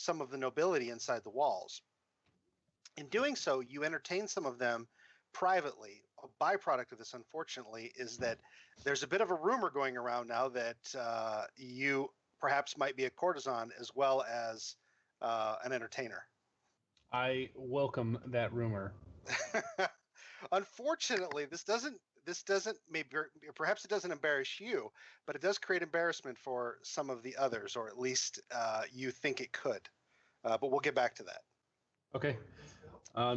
some of the nobility inside the walls. In doing so, you entertain some of them privately. A byproduct of this, unfortunately, is that there's a bit of a rumor going around now that you perhaps might be a courtesan as well as an entertainer. I welcome that rumor. Unfortunately, this doesn't maybe perhaps it doesn't embarrass you, but it does create embarrassment for some of the others, or at least you think it could. But we'll get back to that. Okay.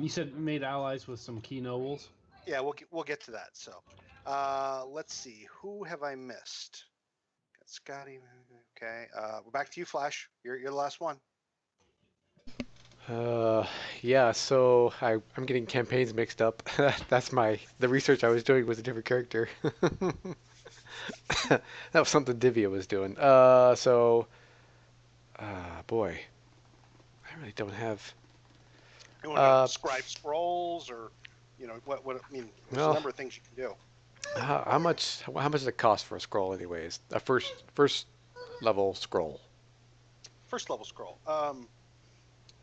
You said made allies with some key nobles. Yeah, we'll get to that. So, let's see. Who have I missed? Got Scotty. Okay. We're back to you, Flash. You're the last one. Uh, yeah, so I'm getting campaigns mixed up. The research I was doing was a different character. That was something Divya was doing. Boy, I really don't have. You want to scribe scrolls, or what? I mean, there's a Well, number of things you can do. how much does it cost for a scroll, anyways? A first level scroll. First level scroll.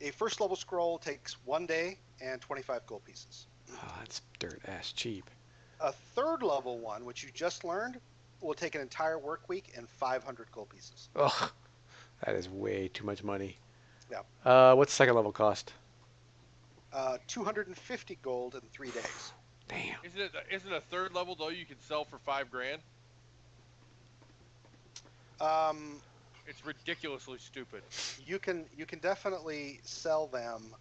A first level scroll takes 1 day and 25 gold pieces. Oh, that's dirt ass cheap. A third level one, which you just learned, will take an entire work week and 500 gold pieces. Ugh, that is way too much money. Yeah. What's second level cost? 250 gold in 3 days. Damn. Isn't a third level though you can sell for $5,000? Um, It's ridiculously stupid. you can definitely sell them.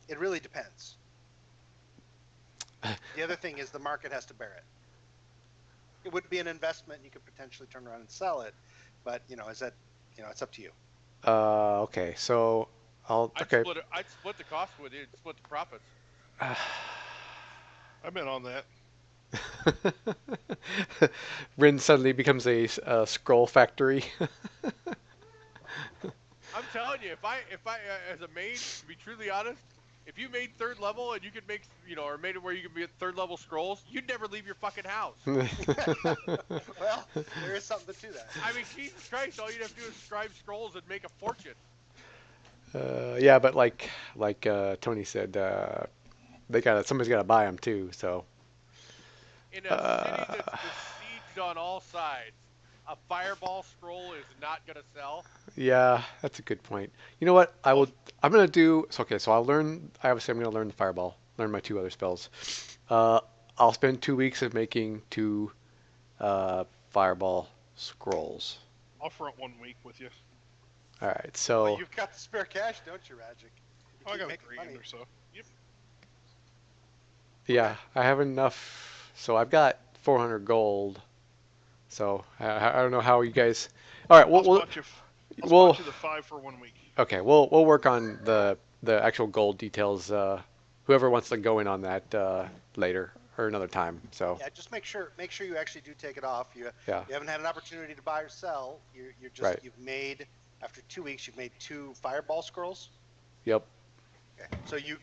It really depends. The other thing is the market has to bear it. It would be an investment. You could potentially turn around and sell it, but is that it's up to you. Okay, so okay. I'd split the cost with you, split the profits. I've been on that. Rin suddenly becomes a scroll factory. I'm telling you, if I as a maid, to be truly honest, if you made third level and you could make or made it where you could be at third level scrolls, you'd never leave your fucking house. Well, there is something to that. I mean, Jesus Christ, all you'd have to do is scribe scrolls and make a fortune. Yeah, but like Tony said, somebody's got to buy them too. So In a city that's besieged on all sides, a fireball scroll is not gonna sell. yeah, that's a good point. You know what? I'm gonna do. So, okay, so I'll learn. Obviously, I'm gonna learn the fireball. Learn my two other spells. I'll spend 2 weeks of making two fireball scrolls. I'll front 1 week with you. All right, so Well, you've got the spare cash, don't you, Ragic? I got making 3 money. or so. Yep. yeah, I have enough. So I've got 400 gold. So I don't know how you guys. All right, I'll spot you the 5 for 1 week. Okay, we'll work on the actual gold details. Whoever wants to go in on that later or another time. So Yeah, just make sure you actually do take it off. You yeah, haven't had an opportunity to buy or sell. You're just Right. you've made after 2 weeks you've made 2 fireball scrolls. yep. Okay. So you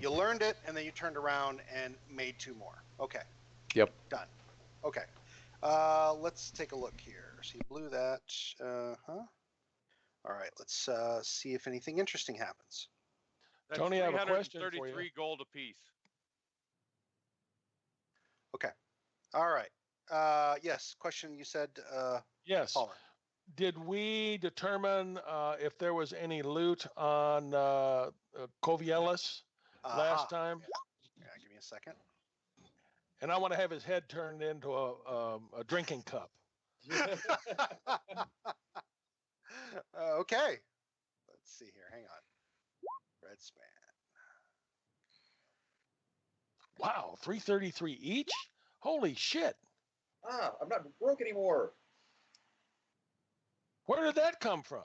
learned it and then you turned around and made 2 more. Okay. Yep. Done. Okay. Let's take a look here. So you blew that. All right. Let's see if anything interesting happens. That's Tony, I have a question for you. 333 gold apiece. Okay. All right. Yes. Question. You said. Yes. Palmer. Did we determine if there was any loot on Covielis last time? Yeah. Give me a second. And I want to have his head turned into a drinking cup. Okay. Let's see here. Hang on. Red span. Wow, 333 each? Holy shit. I'm not broke anymore. Where did that come from?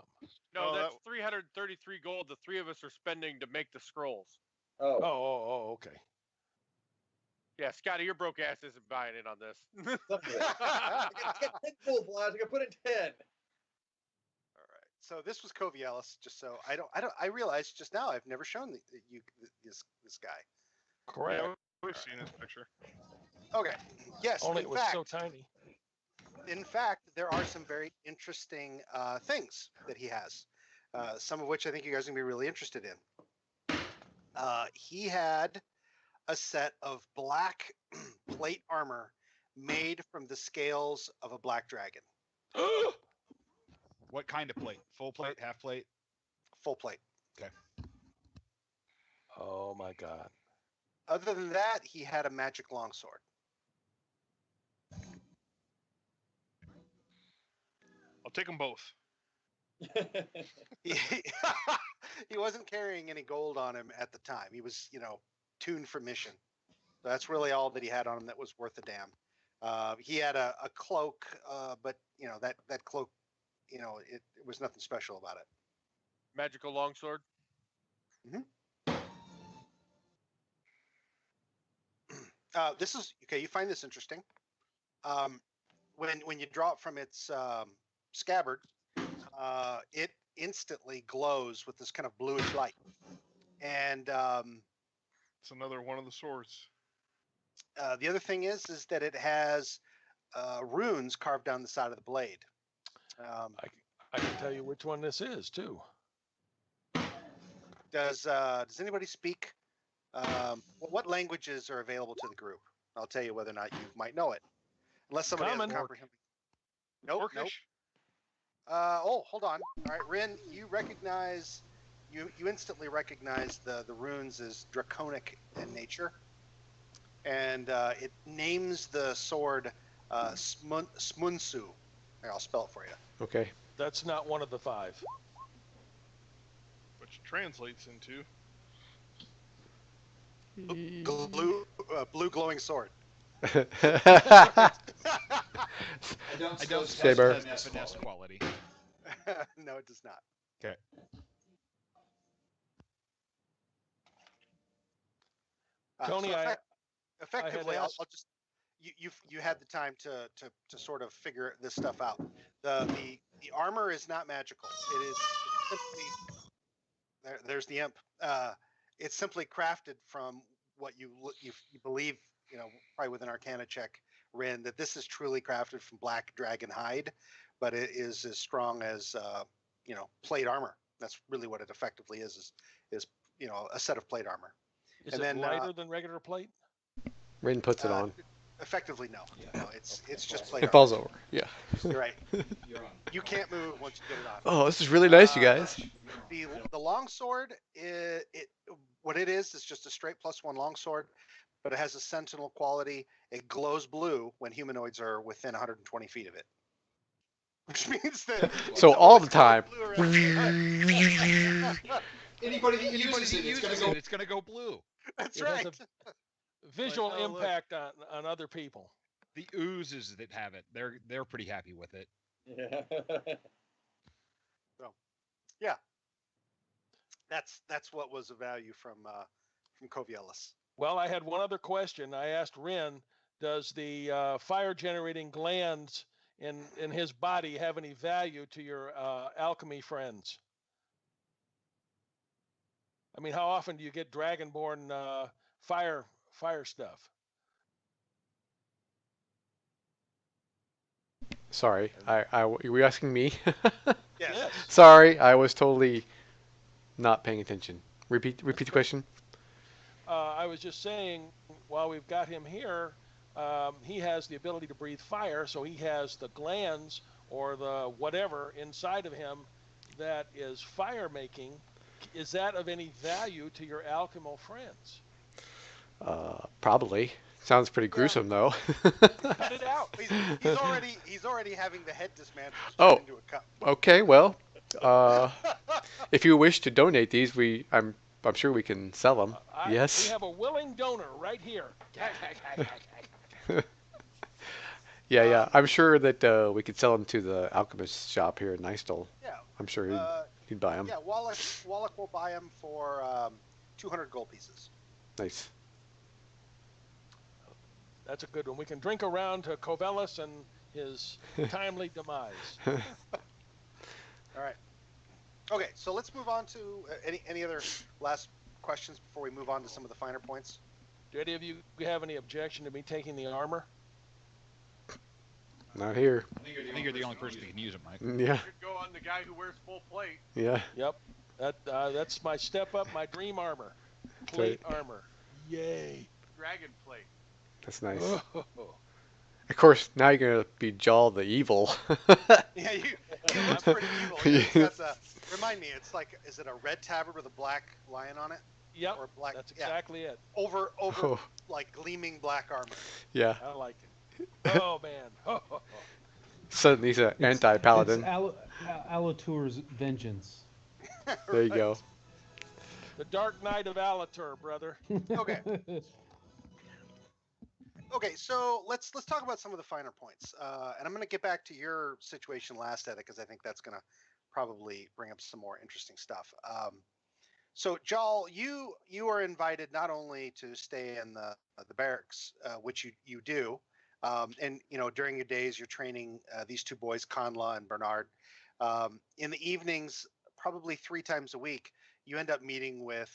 No, Oh, that's 333 gold the 3 of us are spending to make the scrolls. Oh, Okay. Yeah, Scotty, your broke ass isn't buying in on this. I got 10 gold flash. I got put in 10. All right. So this was Covielis. Just so I realized just now I've never shown this guy. Correct. We've seen his picture. Okay. Yes. Only in it was fact, so tiny. in fact, there are some very interesting things that he has. some of which I think you guys are going to be really interested in. He had a set of black plate armor made from the scales of a black dragon. What kind of plate? Full plate, half plate? Full plate. Oh my God. Other than that, he had a magic longsword. I'll take them both. He, he wasn't carrying any gold on him at the time. He was, tuned for mission. So that's really all that he had on him that was worth a damn. He had a cloak, but that cloak, it was nothing special about it. Magical longsword. This is okay. You find this interesting. When you draw it from its scabbard, it instantly glows with this kind of bluish light, and It's another one of the swords. the other thing is that it has runes carved down the side of the blade. I can tell you which one this is too. Does anybody speak? What languages are available to the group? I'll tell you whether or not you might know it, unless somebody Common. has comprehensive. Nope. Orcish? Hold on. All right, Rin, you instantly recognize the runes as draconic in nature, and it names the sword Smunsu. Here, I'll spell it for you. Okay. That's not one of the 5. Which translates into. Blue glowing sword. I don't Saber. finesse quality. No, it does not. Okay. Tony, effectively, I had I'll just you had the time to sort of figure this stuff out. The armor is not magical. It is simply there's the imp. It's simply crafted from what you believe, probably with an Arcana check, Rin, that this is truly crafted from black dragon hide, but it is as strong as plate armor. That's really what it effectively is a set of plate armor. Is And it then, lighter than regular plate? Rin puts it on. Effectively, no. Yeah. No, it's just plate It armor. falls over. Yeah. You're right. You're on. You can't move once you get it on. Oh, this is really nice, you guys. The longsword, what it is just a straight +1 longsword, but it has a sentinel quality. It glows blue when humanoids are within 120 feet of it, which means that. So all the time. Anybody that uses it, It's gonna go blue. That's It has right. a visual Like, oh, look. impact on other people. The oozes that have it, they're pretty happy with it. Yeah. That's what was of value from Covielis. Well, I had one other question. I asked Rin, does the fire generating glands in his body have any value to your alchemy friends? I mean, how often do you get dragonborn fire stuff? Sorry, were you asking me? Yes. Sorry, I was totally not paying attention. Repeat the question. I was just saying, while we've got him here, he has the ability to breathe fire, so he has the glands or the whatever inside of him that is fire making. Is that of any value to your alchemical friends? Probably. Sounds pretty gruesome, though. Cut it out. He's already having the head dismantled Oh. into a cup. Okay, well, if you wish to donate these, I'm sure we can sell them. We Yes. have a willing donor right here. Yeah. I'm sure that we could sell them to the alchemist shop here in Nystol. Yeah. I'm sure he'd buy them. Yeah. Wallach will buy him for 200 gold pieces. Nice. That's a good one. We can drink around to Covellus and his timely demise. All right. Okay, so let's move on to any other last questions before we move on to some of the finer points. Do any of you have any objection to me taking the armor? Not here. I think you're the only person who can use it, Mike. Yeah. Should go on the guy who wears full plate. Yeah. Yep. That's my step up, my dream armor. Plate armor. Yay. Dragon plate. That's nice. Oh. Of course, now you're gonna be Jaw the evil. Yeah, that's pretty evil. It's remind me, it's like, is it a red tabard with a black lion on it? Yep. Or black? That's exactly it. Over Oh. like gleaming black armor. Yeah. I like it. Oh man. Suddenly he's an anti-paladin. It's Alatour's vengeance. There you go. The Dark Knight of Alatur, brother. Okay. Okay, so let's talk about some of the finer points, and I'm going to get back to your situation last, Edit, because I think that's going to probably bring up some more interesting stuff. So, Jal, you are invited not only to stay in the barracks, which you do, and during your days you're training these two boys, Conla and Bernard. In the evenings, probably 3 times a week, you end up meeting with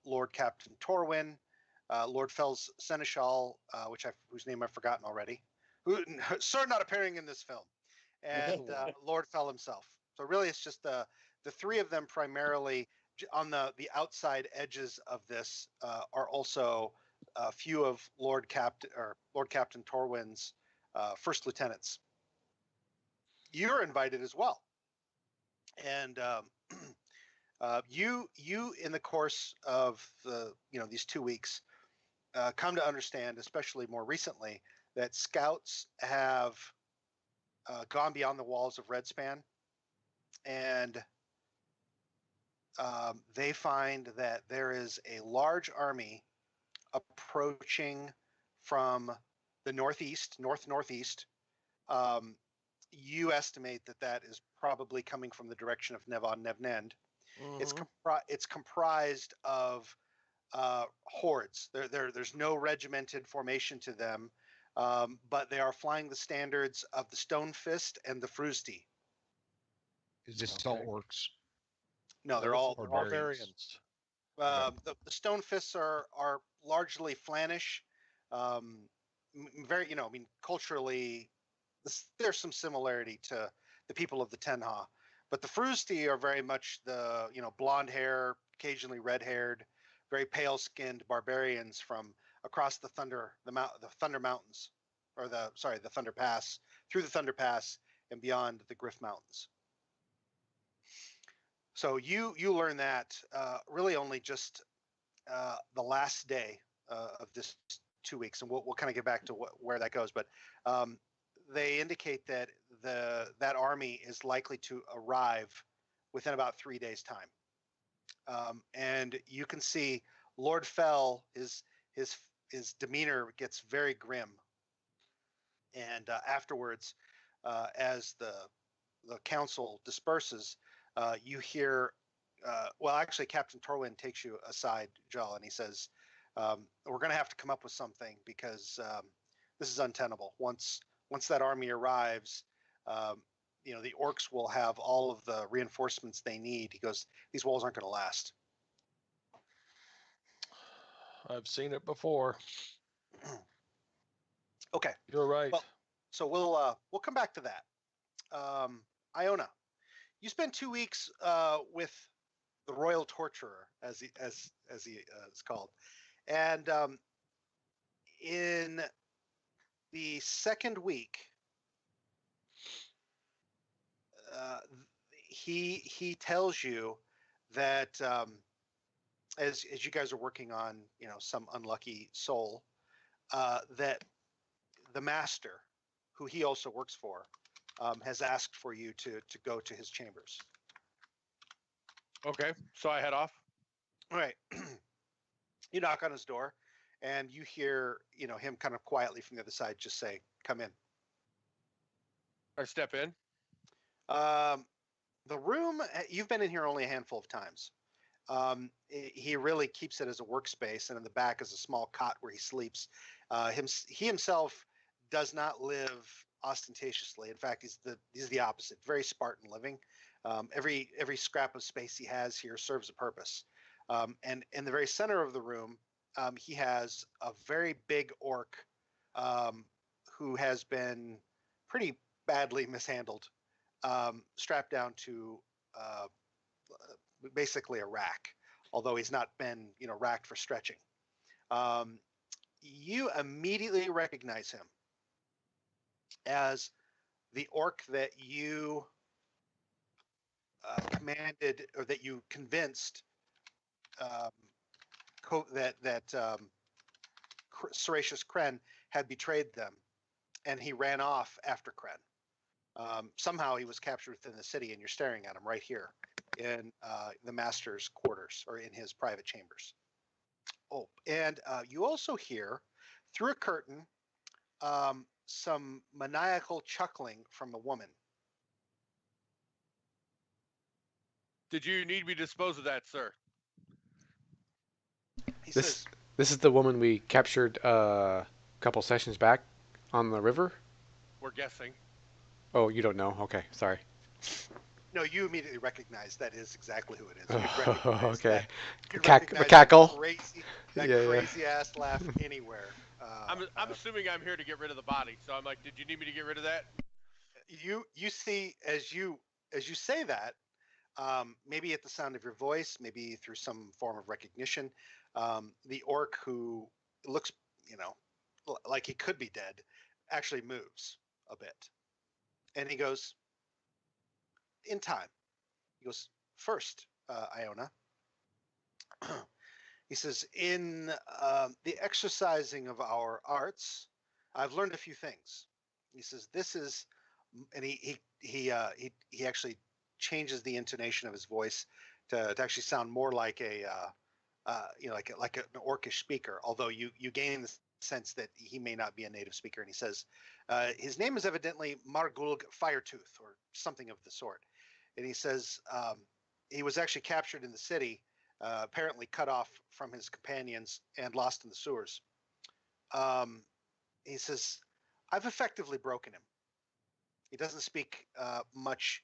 Lord Captain Torwin. Lord Fell's Seneschal, whose name I've forgotten already, who sir not appearing in this film, and Lord Fell himself. So really, it's just the 3 of them primarily. On the outside edges of this are also a few of Lord Captain Torwin's first lieutenants. You're invited as well, and you in the course of these 2 weeks. Come to understand, especially more recently, that scouts have gone beyond the walls of Redspan, and they find that there is a large army approaching from the northeast. You estimate that is probably coming from the direction of Nevon Nevnend. Mhm. It's comprised of hordes. There's no regimented formation to them, but they are flying the standards of the Stone Fist and the Frusti. Is this all orcs? No, they're all barbarians. The Stone Fists are largely Flanish. Very, culturally, there's some similarity to the people of the Tenha, but the Frusti are very much the blonde hair, occasionally red haired, very pale skinned barbarians from across the Thunder Mountains, or the Thunder Pass, through the Thunder Pass and beyond the Griff Mountains. So you learn that really only just the last day of this 2 weeks, and we'll kind of get back to where that goes. But they indicate that that army is likely to arrive within about 3 days' time, and you can see Lord Fell, his demeanor gets very grim, and afterwards, as the council disperses. You hear, actually, Captain Torwin takes you aside, Jal, and he says, "We're going to have to come up with something because this is untenable. Once that army arrives, the orcs will have all of the reinforcements they need." He goes, "These walls aren't going to last." I've seen it before. Okay, You're right. well, so we'll come back to that. Iona. You spend 2 weeks with the Royal Torturer, as he is called, and in the second week, he tells you that as you guys are working on some unlucky soul, that the master, who he also works for, has asked for you to go to his chambers. Okay, so I head off. All right. You knock on his door, and you hear him kind of quietly from the other side just say, "Come in." I step in. The room, you've been in here only a handful of times. He really keeps it as a workspace, and in the back is a small cot where he sleeps. He himself does not live ostentatiously. In fact, he's the opposite. Very Spartan living. Every scrap of space he has here serves a purpose. And in the very center of the room, he has a very big orc who has been pretty badly mishandled, strapped down to basically a rack, although he's not been, racked for stretching. You immediately recognize him as the orc that you commanded, or that you convinced that Seratius Kren had betrayed them, and he ran off after Kren. Somehow he was captured within the city, and you're staring at him right here in the master's quarters, or in his private chambers. Oh, and you also hear through a curtain some maniacal chuckling from a woman. Did you need me to dispose of that, sir? He This says, this is the woman we captured a couple sessions back on the river. We're guessing. Oh, you don't know? Okay, sorry. no, you immediately recognize that is exactly who it is. You'd recognize Okay. that. You'd The recognize cackle. That Yeah, yeah. crazy ass laugh anywhere. I'm assuming I'm here to get rid of the body, so I'm like, did you need me to get rid of that? You see, as you say that, maybe at the sound of your voice, maybe through some form of recognition, the orc, who looks, like he could be dead, actually moves a bit, and he goes, in time. He goes, first, Iona. He says, in the exercising of our arts, I've learned a few things. He says, this is, and he actually changes the intonation of his voice to actually sound more like like an orcish speaker, although you gain the sense that he may not be a native speaker. And he says, his name is evidently Margulg Firetooth, or something of the sort. And he says, he was actually captured in the city, apparently cut off from his companions and lost in the sewers. He says, I've effectively broken him. He doesn't speak much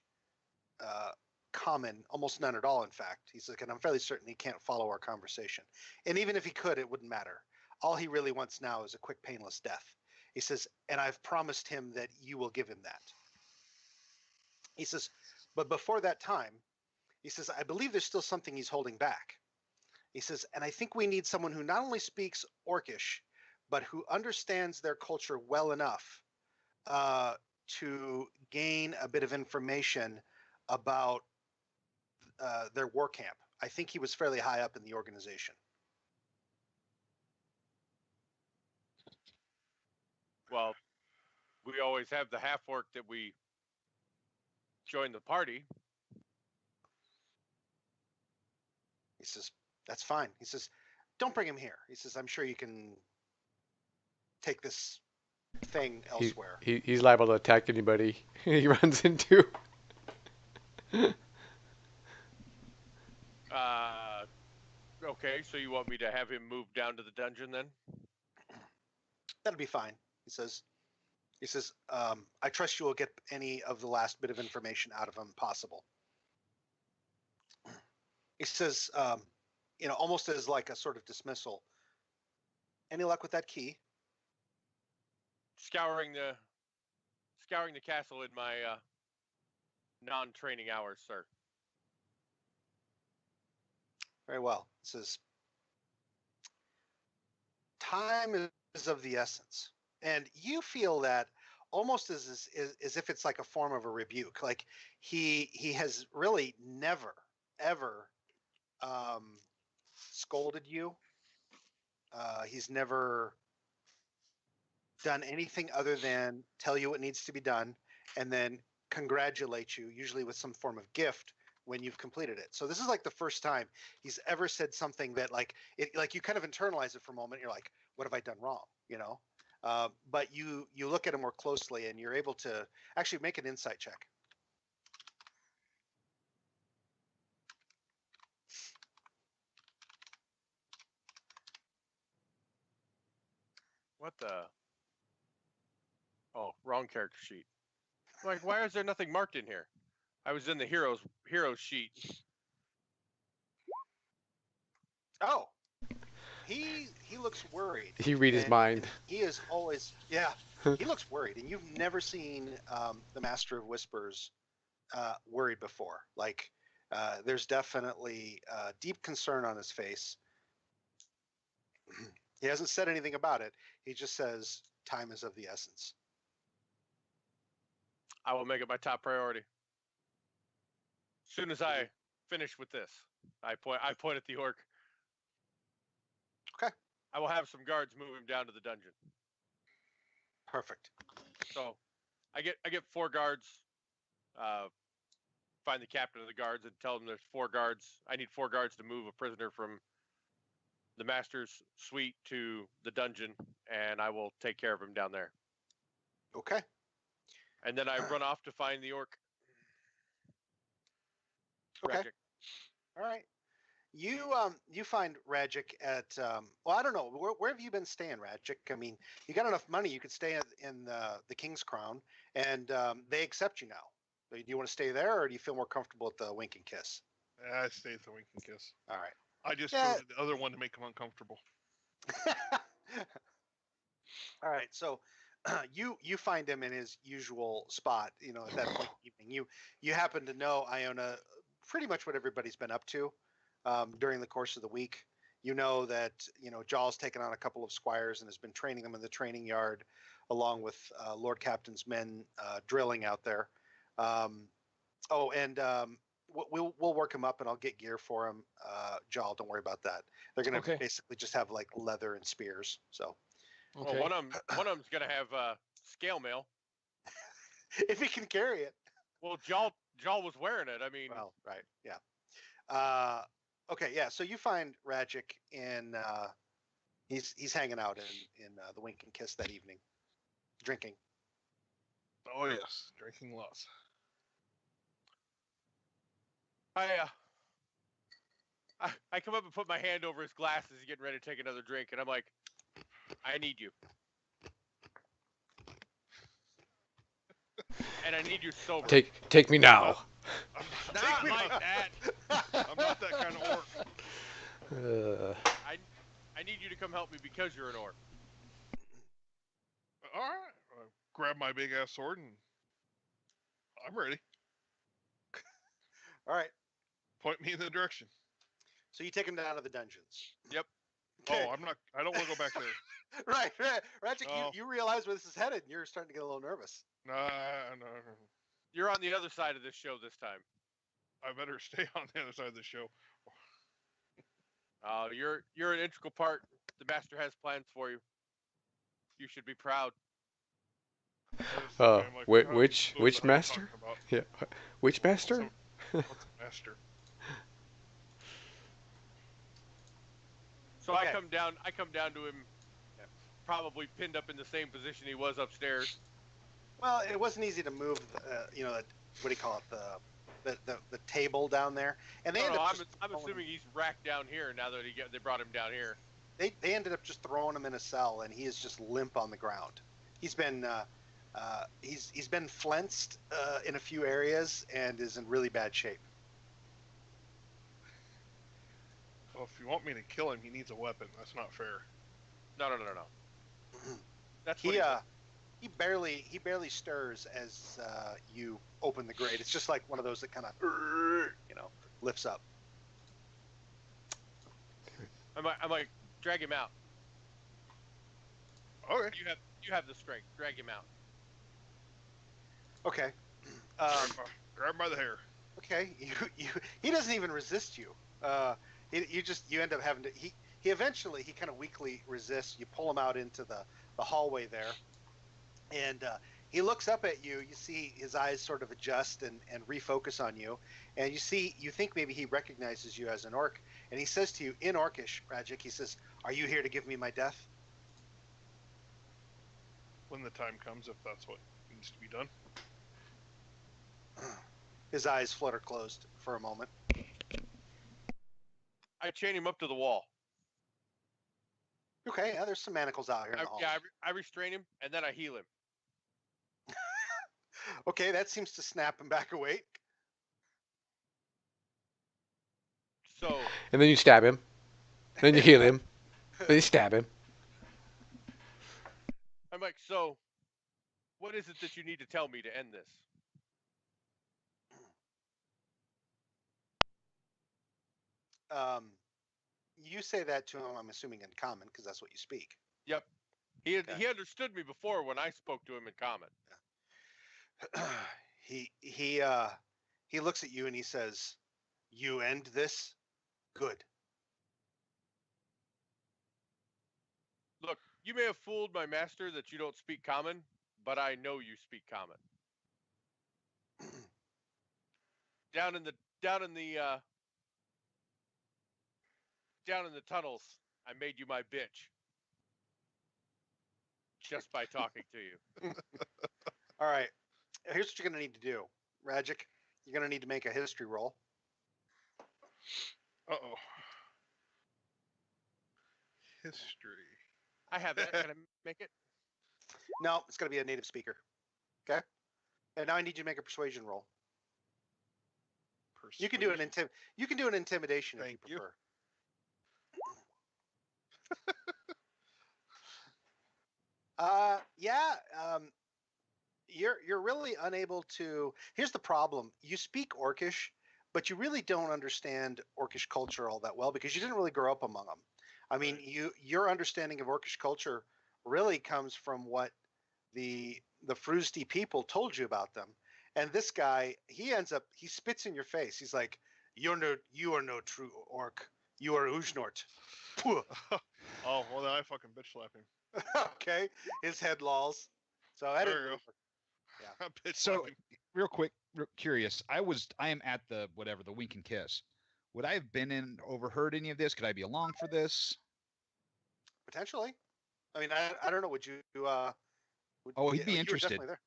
common, almost none at all, in fact. He's like, and I'm fairly certain he can't follow our conversation. And even if he could, it wouldn't matter. All he really wants now is a quick, painless death. He says, and I've promised him that you will give him that. He says, but before that time, he says, I believe there's still something he's holding back. He says, and I think we need someone who not only speaks Orcish, but who understands their culture well enough to gain a bit of information about their war camp. I think he was fairly high up in the organization. Well, we always have the half orc that we join the party. He says, that's fine. He says, don't bring him here. He says, I'm sure you can take this thing elsewhere. He's liable to attack anybody he runs into. Okay, so you want me to have him move down to the dungeon then? That'll be fine. He says, I trust you will get any of the last bit of information out of him possible. He says, almost as like a sort of dismissal. Any luck with that key? Scouring the castle in my non-training hours, sir. Very well. He says, time is of the essence. And you feel that almost as if it's like a form of a rebuke. Like he has really never, ever scolded you. He's never done anything other than tell you what needs to be done and then congratulate you, usually with some form of gift when you've completed it. So this is like the first time he's ever said something that like you kind of internalize it for a moment. You're like, what have I done wrong? But you look at him more closely and you're able to actually make an insight check. What the? Oh, wrong character sheet. Like, why is there nothing marked in here? I was in the heroes sheet. Oh, he looks worried. He read his And mind. He is always, yeah, he looks worried. And you've never seen the Master of Whispers worried before. Like, there's definitely deep concern on his face. He hasn't said anything about it. He just says time is of the essence. I will make it my top priority. As soon as I finish with this, I point at the orc. Okay. I will have some guards move him down to the dungeon. Perfect. So, I get 4 guards. Find the captain of the guards and tell them there's 4 guards. I need 4 guards to move a prisoner from the master's suite to the dungeon, and I will take care of him down there. Okay. And then I run off to find the orc. Okay. Ragic. All right. You find Ragic at well, I don't know, where have you been staying, Ragic? I mean, you got enough money, you could stay in the King's Crown, and they accept you now. Do you want to stay there, or do you feel more comfortable at the Wink and Kiss? I stay at the Wink and Kiss. All right. I just Yeah. go to the other one to make him uncomfortable. All right. So you find him in his usual spot. You know, at that point in the evening, you happen to know, Iona, pretty much what everybody's been up to during the course of the week. You know that Jaw's taken on a couple of squires and has been training them in the training yard, along with Lord Captain's men drilling out there. We'll work him up, and I'll get gear for him. Jaw, don't worry about that. They're gonna Okay. basically just have like leather and spears. So Okay. Well, one of them's gonna have scale mail. if he can carry it. Well, Jaw was wearing it. I mean, Well, right, yeah. Okay, yeah. So you find Ragic in he's hanging out in the Wink and Kiss that evening, drinking. Oh yes, drinking lots. I come up and put my hand over his glasses. He's getting ready to take another drink, and I'm like, I need you. And I need you sober. Take me now. Not like that. I'm not that kind of orc. I need you to come help me because you're an orc. All right. Grab my big ass sword and I'm ready. All right. Point me in the direction. So you take him down to the dungeons. Yep. Okay. Oh, I don't want to go back there. Right. Ragic, Oh. you realize where this is headed, and you're starting to get a little nervous. No. You're on the other side of this show this time. I better stay on the other side of the show. You're an integral part. The master has plans for you. You should be proud. I'm like, Which what are you master? talking about? Yeah. Which master? What's a master? So Okay. I come down to him, probably pinned up in the same position he was upstairs. Well, it wasn't easy to move. What do you call it? The table down there, and they ended up I'm assuming he's racked down here now that they brought him down here. They ended up just throwing him in a cell, and he is just limp on the ground. He's been he's been flensed in a few areas and is in really bad shape. Well, if you want me to kill him, he needs a weapon. That's not fair. No. That's what He barely stirs as you open the grate. It's just like one of those that kind of lifts up. I'm like, drag him out. Okay. You have the strength. Drag him out. Okay. Grab him by the hair. Okay. He doesn't even resist you. You end up having to. He eventually kind of weakly resists. You pull him out into the hallway there, and he looks up at you. You see his eyes sort of adjust and refocus on you, and you think maybe he recognizes you as an orc, and he says to you in Orcish, Ragic, he says, "Are you here to give me my death?" When the time comes, if that's what needs to be done. His eyes flutter closed for a moment. I chain him up to the wall. Okay, yeah, there's some manacles out here in the hall. I restrain him and then I heal him. Okay, that seems to snap him back awake. So And then you stab him. Then you heal him. Then you stab him. I'm like, so, what is it that you need to tell me to end this? You say that to him, I'm assuming in common, because that's what you speak. Yep. He Okay. he understood me before when I spoke to him in common. He looks at you and he says, "You end this? Good." Look, you may have fooled my master that you don't speak common, but I know you speak common. down in the tunnels, I made you my bitch. Just by talking to you. All right. Here's what you're going to need to do, Ragic. You're going to need to make a history roll. Uh-oh. History. I have that. Can I make it? No, it's going to be a native speaker. Okay. And now I need you to make a persuasion roll. You can do an You can do an intimidation if you prefer. Yeah. You're really unable to. Here's the problem: you speak Orcish, but you really don't understand Orcish culture all that well because you didn't really grow up among them. I mean, your understanding of Orcish culture really comes from what the Frusty people told you about them. And this guy, he spits in your face. He's like, you are no true orc. You are Ujnort. Oh, well then I fucking bitch slap him. Okay, his head lolls. So I didn't. There you Yeah. Bitch So, slap him. real quick, curious. I am at the wink and kiss. Would I have been overheard any of this? Could I be along for this? Potentially. I mean, I don't know. Would you? He'd be interested. You were definitely there.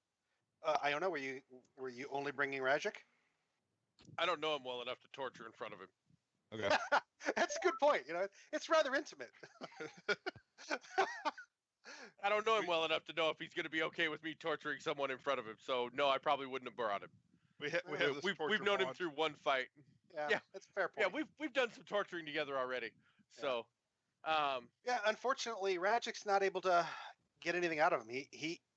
I don't know. Were you only bringing Ragic? I don't know him well enough to torture in front of him. Okay. That's a good point. You know, it's rather intimate. I don't know him well enough to know if he's going to be okay with me torturing someone in front of him. So no, I probably wouldn't have brought him. We've known him through one fight. Yeah, that's a fair point. Yeah, we've done some torturing together already. So, yeah, unfortunately, Ragic's not able to get anything out of him.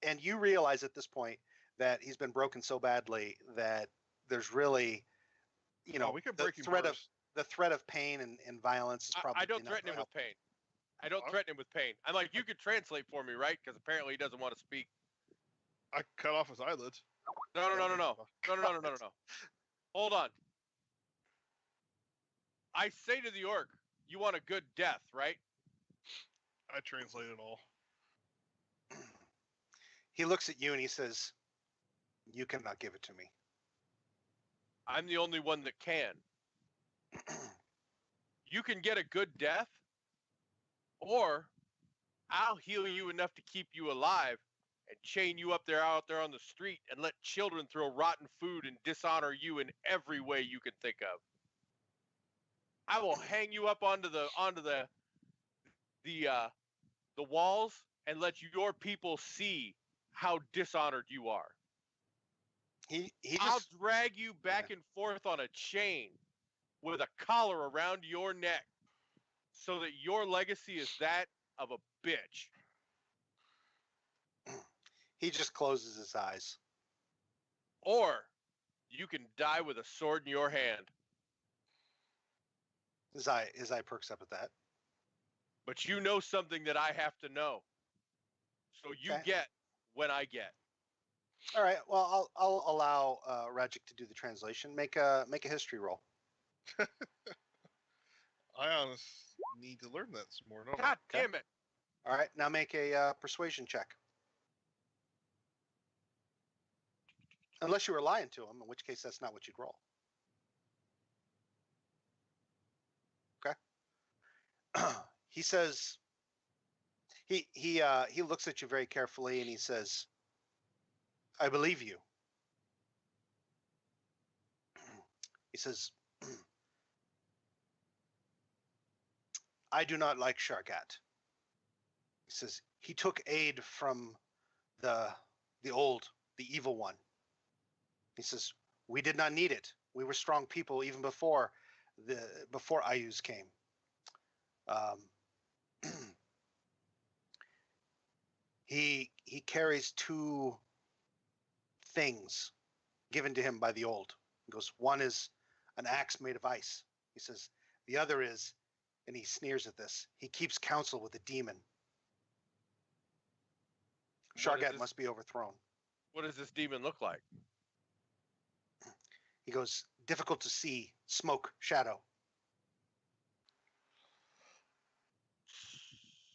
And you realize at this point that he's been broken so badly that there's really, we can break him the threat of pain and violence is probably. I don't threaten him with pain. I don't threaten him with pain. I'm like, you could translate for me, right? Because apparently he doesn't want to speak. I cut off his eyelids. No. Hold on. I say to the orc, you want a good death, right? I translate it all. He looks at you and he says, "You cannot give it to me. I'm the only one that can. You can get a good death, or I'll heal you enough to keep you alive and chain you out there on the street and let children throw rotten food and dishonor you in every way you can think of. I will hang you up onto the walls and let your people see how dishonored you are. I'll drag you back and forth on a chain with a collar around your neck so that your legacy is that of a bitch." He just closes his eyes. Or you can die with a sword in your hand. His eye perks up at that. But you know something that I have to know. So you get when I get. All right. Well, I'll allow Ragic to do the translation. Make a history roll. I honestly need to learn that some more. God damn it! All right. Now make a persuasion check. Unless you were lying to him, in which case that's not what you'd roll. Okay. He says. He looks at you very carefully and he says, "I believe you." He says, "I do not like Shargat." He says, "He took aid from the evil one." He says, "We did not need it. We were strong people even before Ayuz came." He carries two things given to him by the old. He goes, one is an axe made of ice. He says, the other is, and he sneers at this, he keeps counsel with a demon. Shargat must be overthrown. What does this demon look like? He goes, difficult to see, smoke, shadow.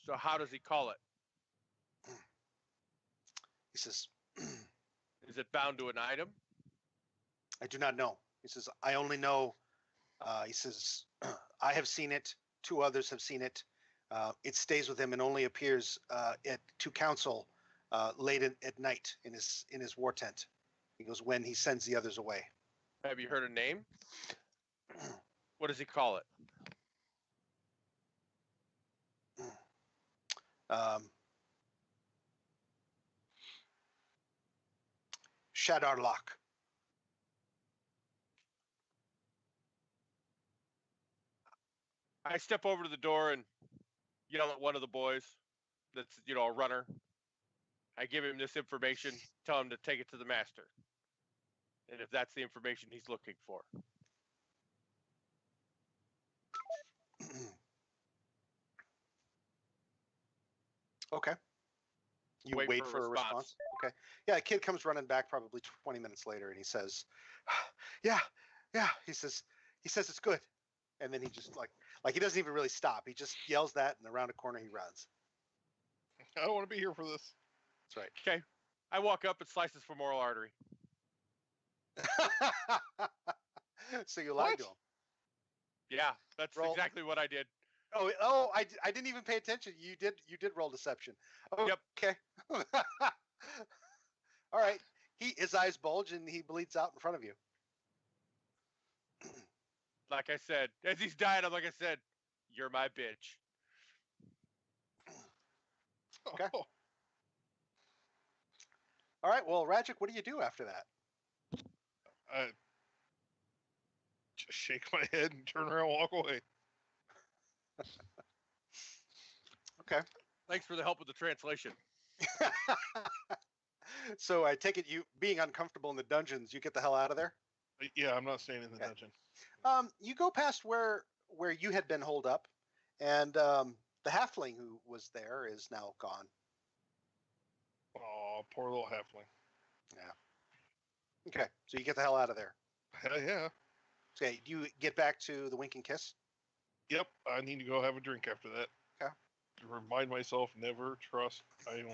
So how does he call it? He says, Is it bound to an item? I do not know. He says, I only know, he says, I have seen it. Two others have seen it. It stays with him and only appears to council late at night in his war tent. He goes, when he sends the others away. Have you heard a name? What does he call it? Shadarlock. I step over to the door and yell at one of the boys that's, a runner. I give him this information, tell him to take it to the master. And if that's the information he's looking for. Okay. You wait for a response. Okay. Yeah, a kid comes running back probably 20 minutes later and he says, yeah. He says it's good. And then he just like he doesn't even really stop. He just yells that and around a corner he runs. I don't want to be here for this. That's right. Okay. I walk up and slice his femoral artery. So you lied to him. Yeah, that's exactly what I did. Oh, I didn't even pay attention. You did roll deception. Yep. Okay. All right. His eyes bulge and he bleeds out in front of you. Like I said, as he's dying, I'm like I said, you're my bitch. Okay. All right. Well, Rajic, what do you do after that? I just shake my head and turn around and walk away. Okay. Thanks for the help with the translation. So I take it you being uncomfortable in the dungeons, you get the hell out of there? Yeah, I'm not staying in the dungeon. You go past where you had been holed up, and the halfling who was there is now gone. Oh, poor little halfling. Yeah. Okay, so you get the hell out of there. Hell yeah. Okay, do you get back to the Wink and Kiss? Yep, I need to go have a drink after that. Okay. To remind myself, never trust Iona.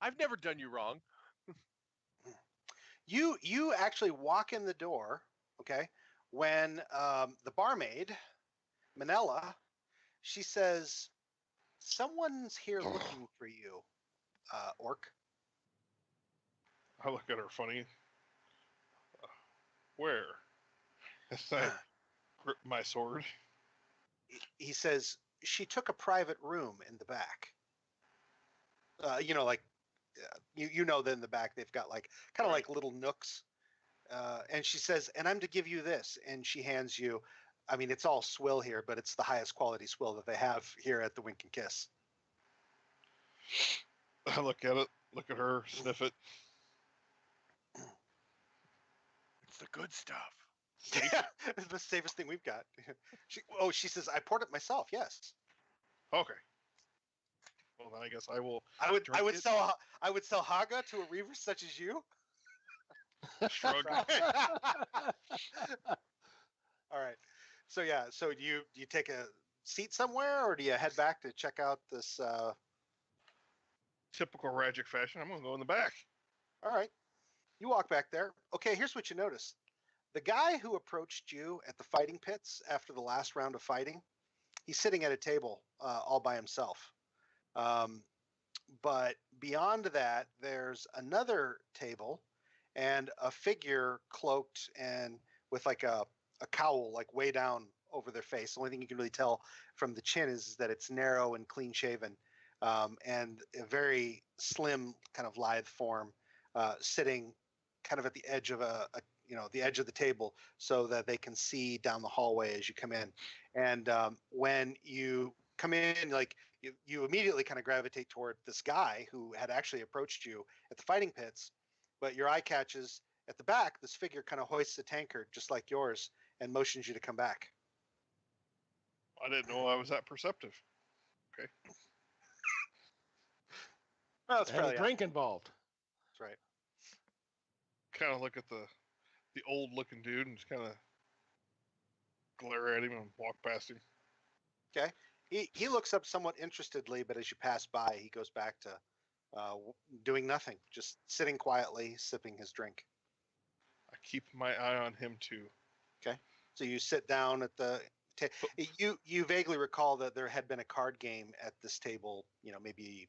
I've never done you wrong. You actually walk in the door, okay, when the barmaid, Manella, she says, someone's here looking for you, Orc. I look at her funny. Where? As I grip my sword. He says, she took a private room in the back. You know that in the back they've got like kind of like little nooks. And she says, and I'm to give you this. And she hands you, I mean, it's all swill here, but it's the highest quality swill that they have here at the Wink and Kiss. I look at it, look at her, sniff it. It's the good stuff. Yeah, it's the safest thing we've got. She says, I poured it myself. Yes. Okay. Well, then I guess I will. I would sell Haga to a reaver such as you. Shrug. All right. So yeah. So do you take a seat somewhere, or do you head back to check out this? Typical Rajic fashion. I'm gonna go in the back. All right. You walk back there. Okay. Here's what you notice. The guy who approached you at the fighting pits after the last round of fighting, he's sitting at a table all by himself. But beyond that, there's another table and a figure cloaked and with like a cowl like way down over their face. The only thing you can really tell from the chin is that it's narrow and clean shaven, and a very slim kind of lithe form, sitting kind of at the edge of the edge of the table so that they can see down the hallway as you come in. And when you come in, like you immediately kind of gravitate toward this guy who had actually approached you at the fighting pits, but your eye catches at the back this figure kind of hoists a tankard just like yours and motions you to come back. I didn't know I was that perceptive. Okay. Well, it's Had a fairly drink involved. That's right. Kind of look at the old looking dude and just kind of glare at him and walk past him. Okay. He looks up somewhat interestedly, but as you pass by, he goes back to doing nothing, just sitting quietly, sipping his drink. I keep my eye on him too. So you sit down at the you vaguely recall that there had been a card game at this table, maybe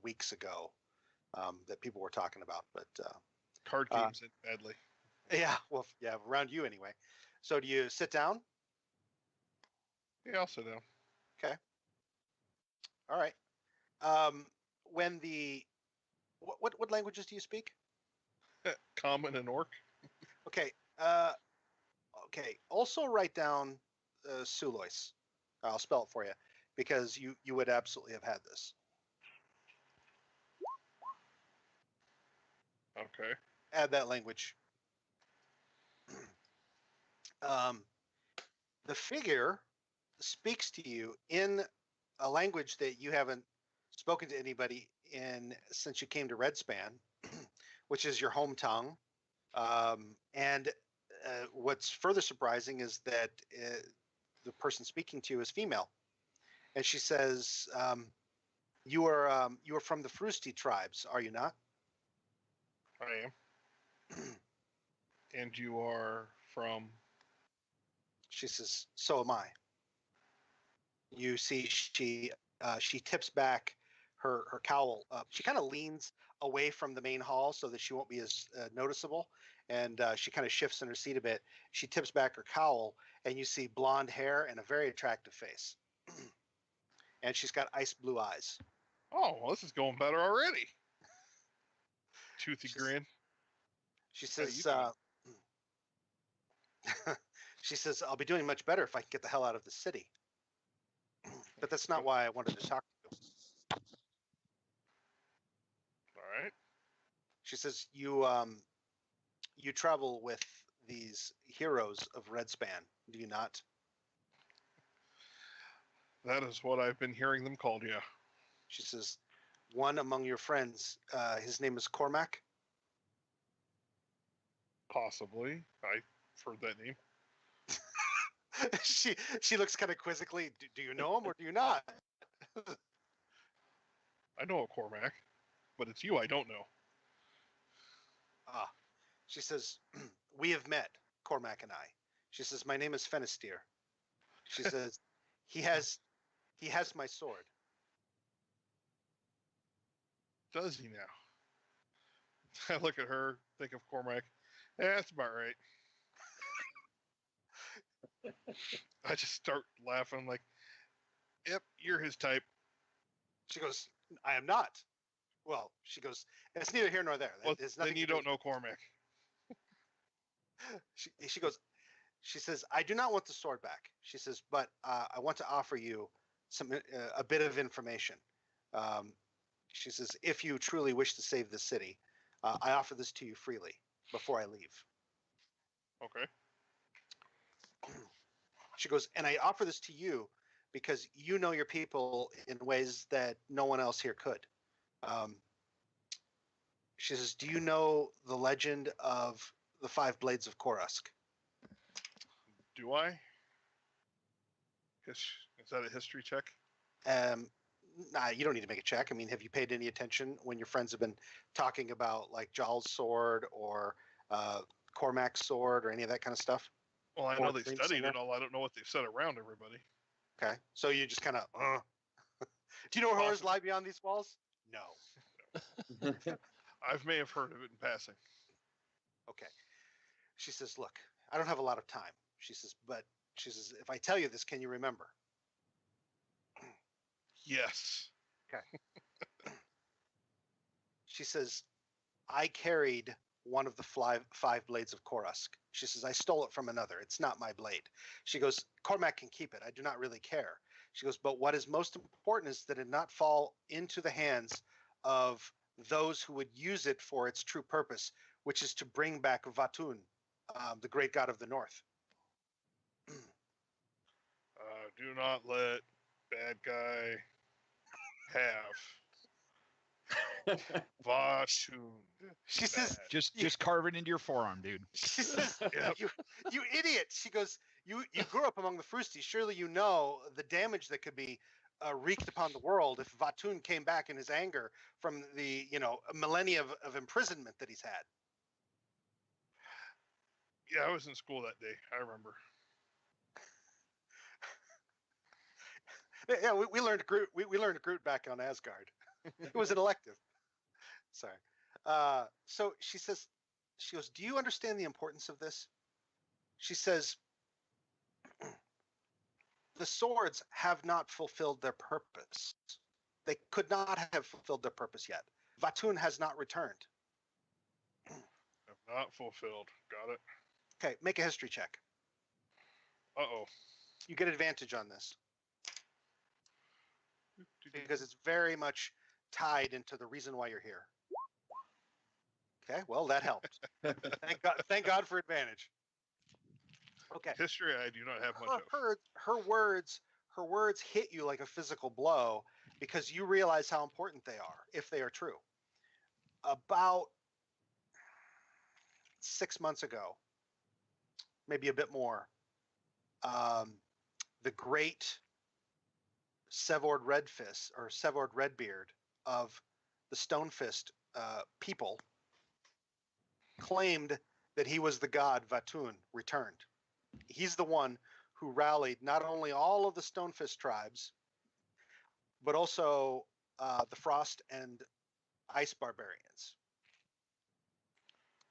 weeks ago, that people were talking about, but Card games end badly. yeah, well, yeah, around you anyway. So do you sit down? Yeah, I'll sit down. All right. When the what languages do you speak? Common and Orc. Okay. Okay. Also write down Sulois. I'll spell it for you because you would absolutely have had this. Okay. Add that language. The figure speaks to you in a language that you haven't spoken to anybody in since you came to Redspan, which is your home tongue. And what's further surprising is that the person speaking to you is female, and she says, "You are from the Frusti tribes, are you not?" I am. And you are from? She says, "So am I." You see, she tips back her cowl up. She kind of leans away from the main hall so that she won't be as noticeable, and she kind of shifts in her seat a bit. She tips back her cowl, and you see blonde hair and a very attractive face. And she's got ice blue eyes. Oh, well, this is going better already. Toothy grin. She How you says, doing? she says, "I'll be doing much better if I can get the hell out of the city." But that's not why I wanted to talk to you. All right. She says, you travel with these heroes of Redspan, do you not?" That is what I've been hearing them called, yeah. She says, "One among your friends, his name is Cormac." Possibly. I've heard that name. She looks kind of quizzically. Do you know him or do you not? I know a Cormac, but it's you I don't know. She says, "We have met, Cormac and I." She says, "My name is Fenisteer." She says, he has my sword." Does he now? I look at her, think of Cormac. Yeah, that's about right. I just start laughing. I'm like, yep, you're his type. She goes, "I am not." Well, she goes, "It's neither here nor there. Well, It's then nothing you to do don't know Cormac. She goes, she says, "I do not want the sword back." She says, "But I want to offer you a bit of information." She says, "If you truly wish to save the city, I offer this to you freely before I leave." Okay. She goes, "And I offer this to you because you know your people in ways that no one else here could." She says, "Do you know the legend of the 5 Blades of Korusk?" Do I? Is that a history check? Nah, you don't need to make a check. I mean, have you paid any attention when your friends have been talking about like Jarl's sword or Cormac's sword or any of that kind of stuff? Well, I Or know they things studied in there? it all. I don't know what they've said around everybody. Okay, so you just kind of, do you know where horrors lie beyond these walls? No. I may have heard of it in passing. Okay. She says, "Look, I don't have a lot of time." She says, "If I tell you this, can you remember?" Yes. She says, "I carried one of the 5 Blades of Korusk." She says, "I stole it from another. It's not my blade." She goes, "Cormac can keep it. I do not really care." She goes, but what is most important is that it not fall into the hands of those who would use it for its true purpose, which is to bring back Vatun, the great god of the north. Do not let bad guy have Vatun. She says, Bad. Just carve it into your forearm, dude. she says, Yep. you idiot. She goes, you grew up among the Frusties. Surely you know the damage that could be wreaked upon the world if Vatun came back in his anger from the, millennia of imprisonment that he's had. Yeah, I was in school that day. I remember. Yeah, we learned Groot. We learned Groot back on Asgard. It was an elective. Sorry. So she goes, do you understand the importance of this? She says, the swords have not fulfilled their purpose. They could not have fulfilled their purpose yet. Vatun has not returned. Have not fulfilled. Got it. Okay, make a history check. Uh-oh. You get advantage on this because it's very much tied into the reason why you're here. Okay, well, that helped. Thank God for advantage. Okay. History I do not have much of. Her words hit you like a physical blow because you realize how important they are if they are true. About 6 months ago, maybe a bit more, the great Severed Redbeard of the Stonefist people claimed that he was the god Vatun returned. He's the one who rallied not only all of the Stonefist tribes, but also the Frost and Ice barbarians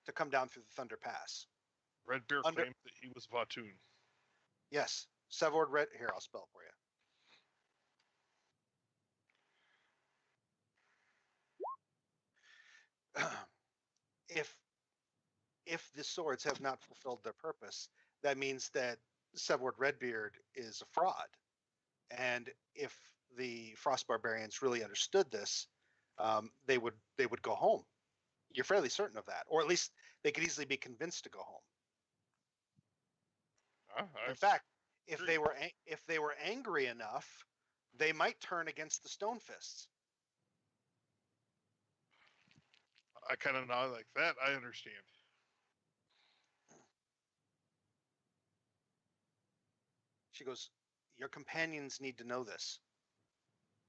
to come down through the Thunder Pass. Redbeard claimed that he was Vatun. Yes, Severed Red. Here, I'll spell it for you. If the swords have not fulfilled their purpose, that means that Severed Redbeard is a fraud. And if the Frost Barbarians really understood this, they would go home. You're fairly certain of that, or at least they could easily be convinced to go home. In fact, if they were angry enough, they might turn against the Stonefists. I kind of nod like that. I understand. She goes, your companions need to know this.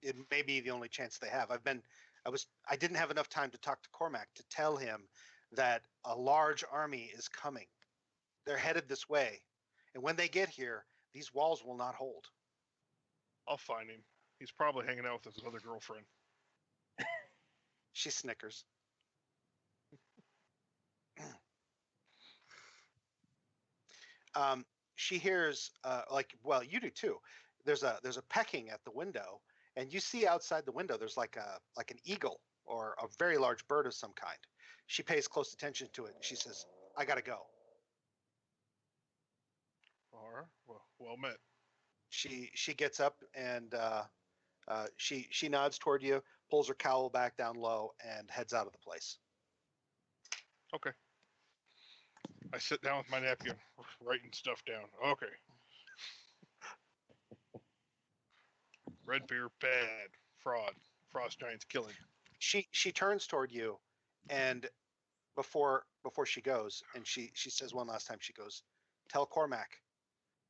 It may be the only chance they have. I didn't have enough time to talk to Cormac to tell him that a large army is coming. They're headed this way. And when they get here, these walls will not hold. I'll find him. He's probably hanging out with his other girlfriend. She snickers. She hears, you do too. There's a pecking at the window, and you see outside the window there's like an eagle or a very large bird of some kind. She pays close attention to it. And she says, "I gotta go." All right. Well met. She gets up and she nods toward you, pulls her cowl back down low, and heads out of the place. Okay. I sit down with my napkin, writing stuff down. Okay. Redbeard, bad. Fraud. Frost giants killing. She turns toward you, and before she goes, and she says one last time, she goes, "Tell Cormac,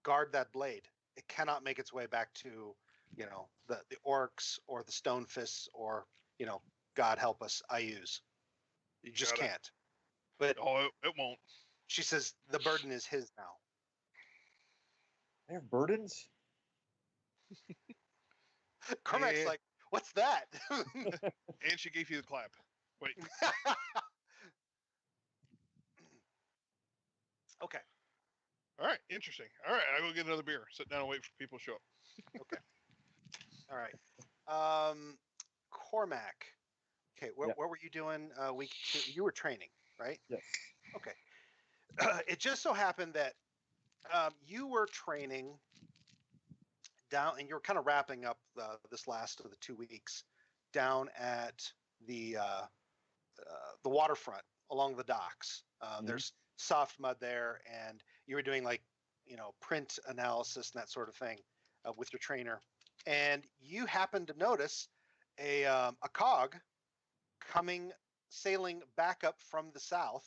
guard that blade. It cannot make its way back to, the orcs or the Stonefists or, God help us, IUs. You just can't." But it won't. She says the burden is his now. They have burdens? Cormac's like, what's that? And she gave you the clap. Wait. Okay. All right. Interesting. All right. I'll go get another beer. Sit down and wait for people to show up. Okay. All right. Cormac. Okay. What were you doing week 2? You were training, right? Yes. Okay. It just so happened that you were training down, and you're kind of wrapping up this last of the 2 weeks down at the waterfront along the docks. There's soft mud there, and you were doing like print analysis and that sort of thing with your trainer, and you happen to notice a cog sailing back up from the south,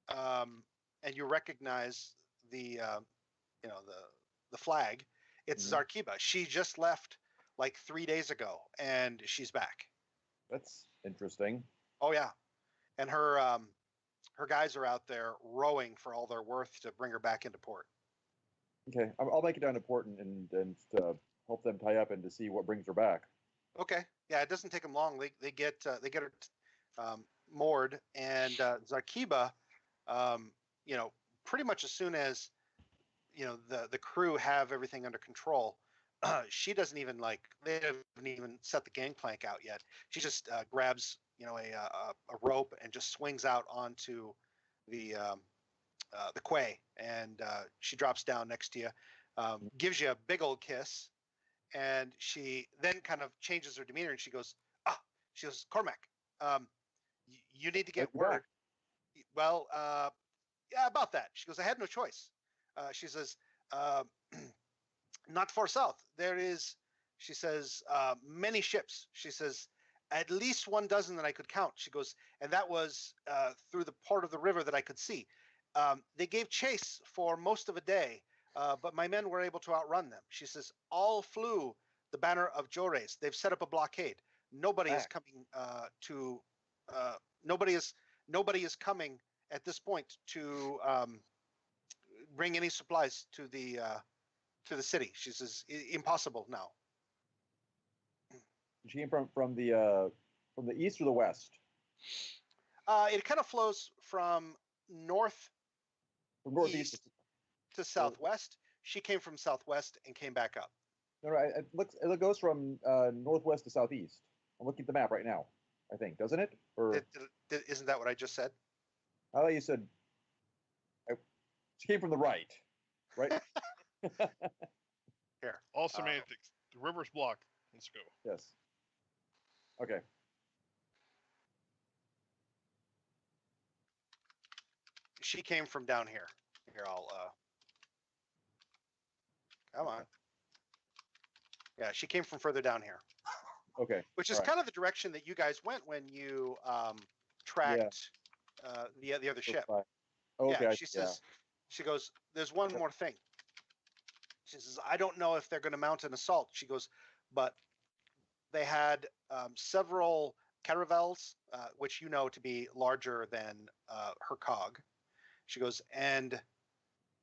and you recognize the flag. It's Zarkiba. She just left like 3 days ago, and she's back. That's interesting. Oh yeah, and her guys are out there rowing for all they're worth to bring her back into port. Okay, I'll make it down to port and to help them tie up and to see what brings her back. Okay, yeah, it doesn't take them long. They get her moored, and Zarkiba, pretty much as soon as the crew have everything under control, she doesn't even they haven't even set the gangplank out yet. She just grabs a rope and just swings out onto the quay, and she drops down next to you, gives you a big old kiss, and she then kind of changes her demeanor, and she goes, Cormac, you need to get word. Well, yeah, about that. She goes, I had no choice. She says, not far south. There is, she says, many ships. She says, at least 1 dozen that I could count. She goes, and that was through the part of the river that I could see. They gave chase for most of a day, but my men were able to outrun them. She says, all flew the banner of Jores. They've set up a blockade. Nobody is coming nobody is coming at this point to bring any supplies to the city. She says, impossible now. She came from the east or the west? It kind of flows from northeast to southwest. She came from southwest and came back up. No, it goes from northwest to southeast. I'm looking at the map right now. I think, doesn't it? Or isn't that what I just said? I thought you said she came from the right. Here. All semantics. The river's blocked. Let's go. Yes. Okay. She came from down here. Here, I'll come on. Yeah, she came from further down here. Okay. Which is kind of the direction that you guys went when you tracked the other ship. Okay. Yeah, she says, she goes, there's one more thing. She says, I don't know if they're going to mount an assault. She goes, but they had several caravels, which you know to be larger than her cog. She goes, and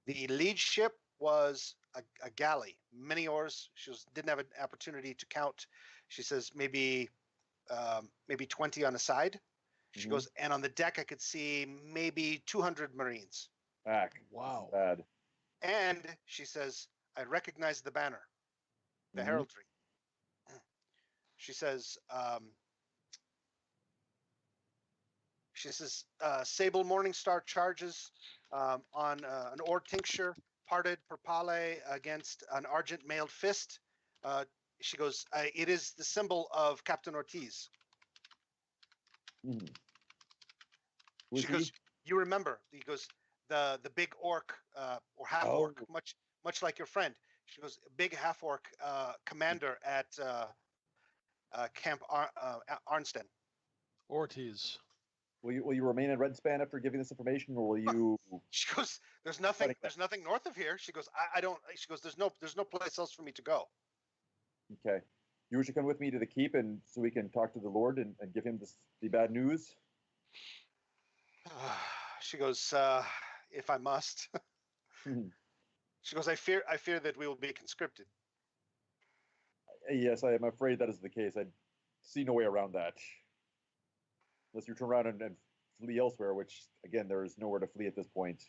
the lead ship was a galley, many oars. She didn't have an opportunity to count. She says maybe 20 on a side. She goes, and on the deck I could see maybe 200 Marines. Back. Wow. Bad. And she says, I recognize the banner, the heraldry. She says, Sable Morningstar charges on an ore tincture, parted per pale against an argent mailed fist. She goes, it is the symbol of Captain Ortiz. She goes, you remember? He goes, the big orc or half orc, much like your friend. She goes, big half orc commander at Camp Arnsten. Ortiz. Will you remain in Redspan after giving this information, or will you? She goes, there's nothing north of here. She goes, I don't. She goes, there's no place else for me to go. Okay, you wish to come with me to the keep, and so we can talk to the Lord and give him the bad news. She goes, if I must. She goes, I fear that we will be conscripted. Yes, I am afraid that is the case. I see no way around that. Unless you turn around and flee elsewhere, which, again, there is nowhere to flee at this point.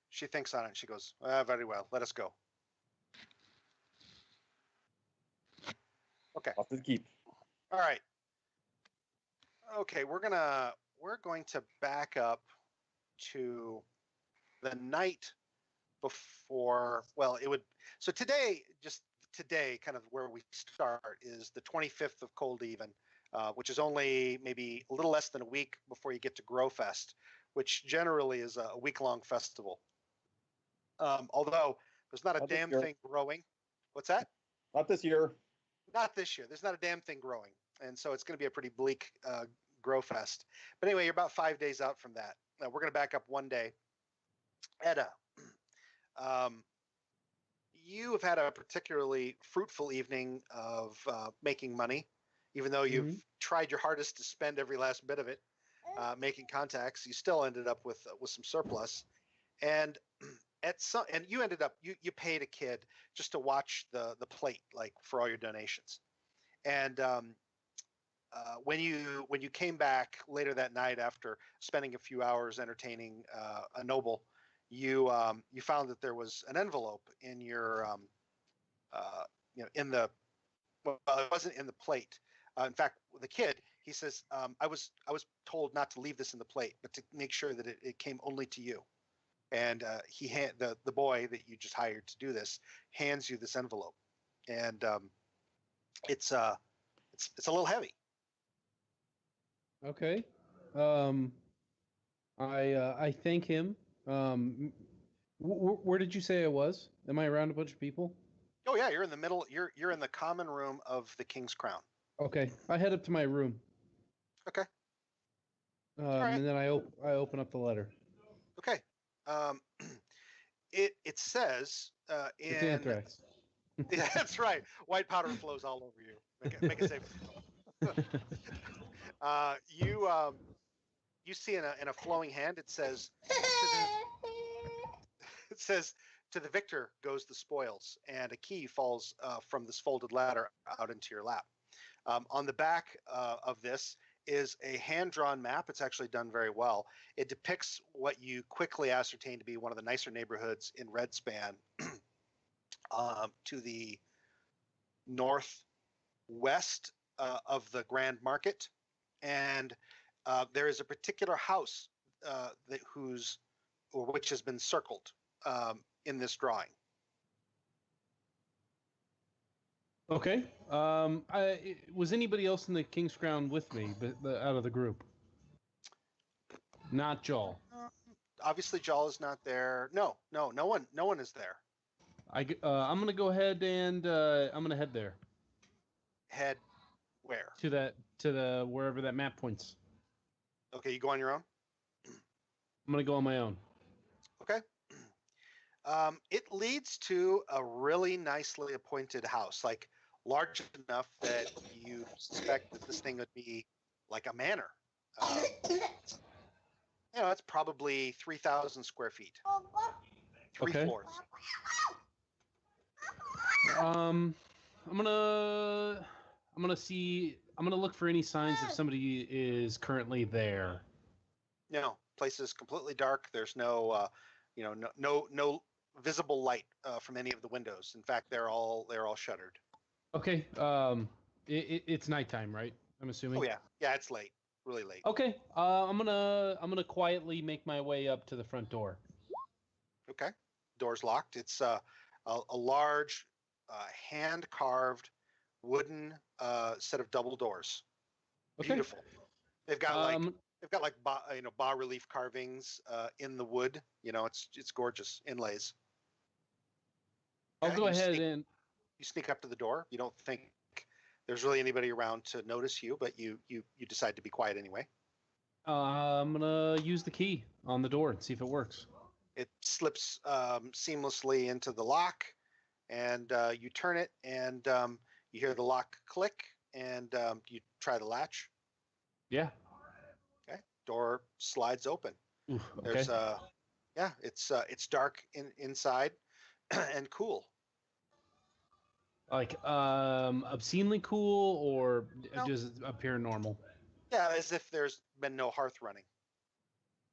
She thinks on it. She goes, very well. Let us go. Okay. Off to the keep. All right. Okay, we're going to back up to the night before. Well, it would. So today, just today, kind of where we start is the 25th of Cold Even, which is only maybe a little less than a week before you get to Grow Fest, which generally is a week-long festival. Although there's not a Not this damn year. thing growing. What's that? Not this year. Not this year. There's not a damn thing growing, and so it's going to be a pretty bleak Grow Fest. But anyway, you're about 5 days out from that. We're going to back up one day. Edda, you have had a particularly fruitful evening of making money, even though you've tried your hardest to spend every last bit of it making contacts. You still ended up with some surplus, and and you ended up you paid a kid just to watch the plate, like for all your donations, and when you came back later that night after spending a few hours entertaining a noble, you found that there was an envelope in your in the, well, it wasn't in the plate. In fact, the kid, he says, I was told not to leave this in the plate, but to make sure that it came only to you. And the boy that you just hired to do this hands you this envelope, and it's a little heavy. Okay. I thank him. Where did you say I was? Am I around a bunch of people? Oh yeah, you're in the middle. You're in the common room of the King's Crown. Okay, I head up to my room. Okay. Right. And then I open up the letter. Okay. It says It's anthrax. Yeah, that's right. White powder flows all over you. Make a save. You see in a flowing hand, it says to the victor goes the spoils, and a key falls from this folded ladder out into your lap. On the back of this is a hand-drawn map. It's actually done very well. It depicts what you quickly ascertain to be one of the nicer neighborhoods in Redspan, to the northwest of the Grand Market, and there is a particular house which has been circled in this drawing. Okay. Was anybody else in the King's Crown with me, out of the group? Not Jaw. Obviously, Jaw is not there. No one is there. I'm gonna go ahead and I'm gonna head there. Head where? To the wherever that map points. Okay, you go on your own? I'm gonna go on my own. Okay. It leads to a really nicely appointed house, like large enough that you suspect that this thing would be like a manor. It's probably 3,000 square feet. Three floors. I'm gonna look for any signs if somebody is currently there. No, place is completely dark. There's no no visible light from any of the windows. In fact, they're all shuttered. Okay. It's nighttime, right? I'm assuming. Oh yeah, it's late, really late. Okay. I'm gonna quietly make my way up to the front door. Okay. Door's locked. It's a large, hand-carved wooden set of double doors. Okay. Beautiful. They've got like bas relief carvings in the wood. It's gorgeous inlays. I'll go ahead and you sneak up to the door. You don't think there's really anybody around to notice you, but you decide to be quiet anyway. I'm gonna use the key on the door and see if it works. It slips seamlessly into the lock, and you turn it, and you hear the lock click, and you try the latch. Yeah. Okay. Door slides open. Oof, okay. There's it's dark inside and cool. Like obscenely cool, or No. just appear normal? Yeah, as if there's been no hearth running.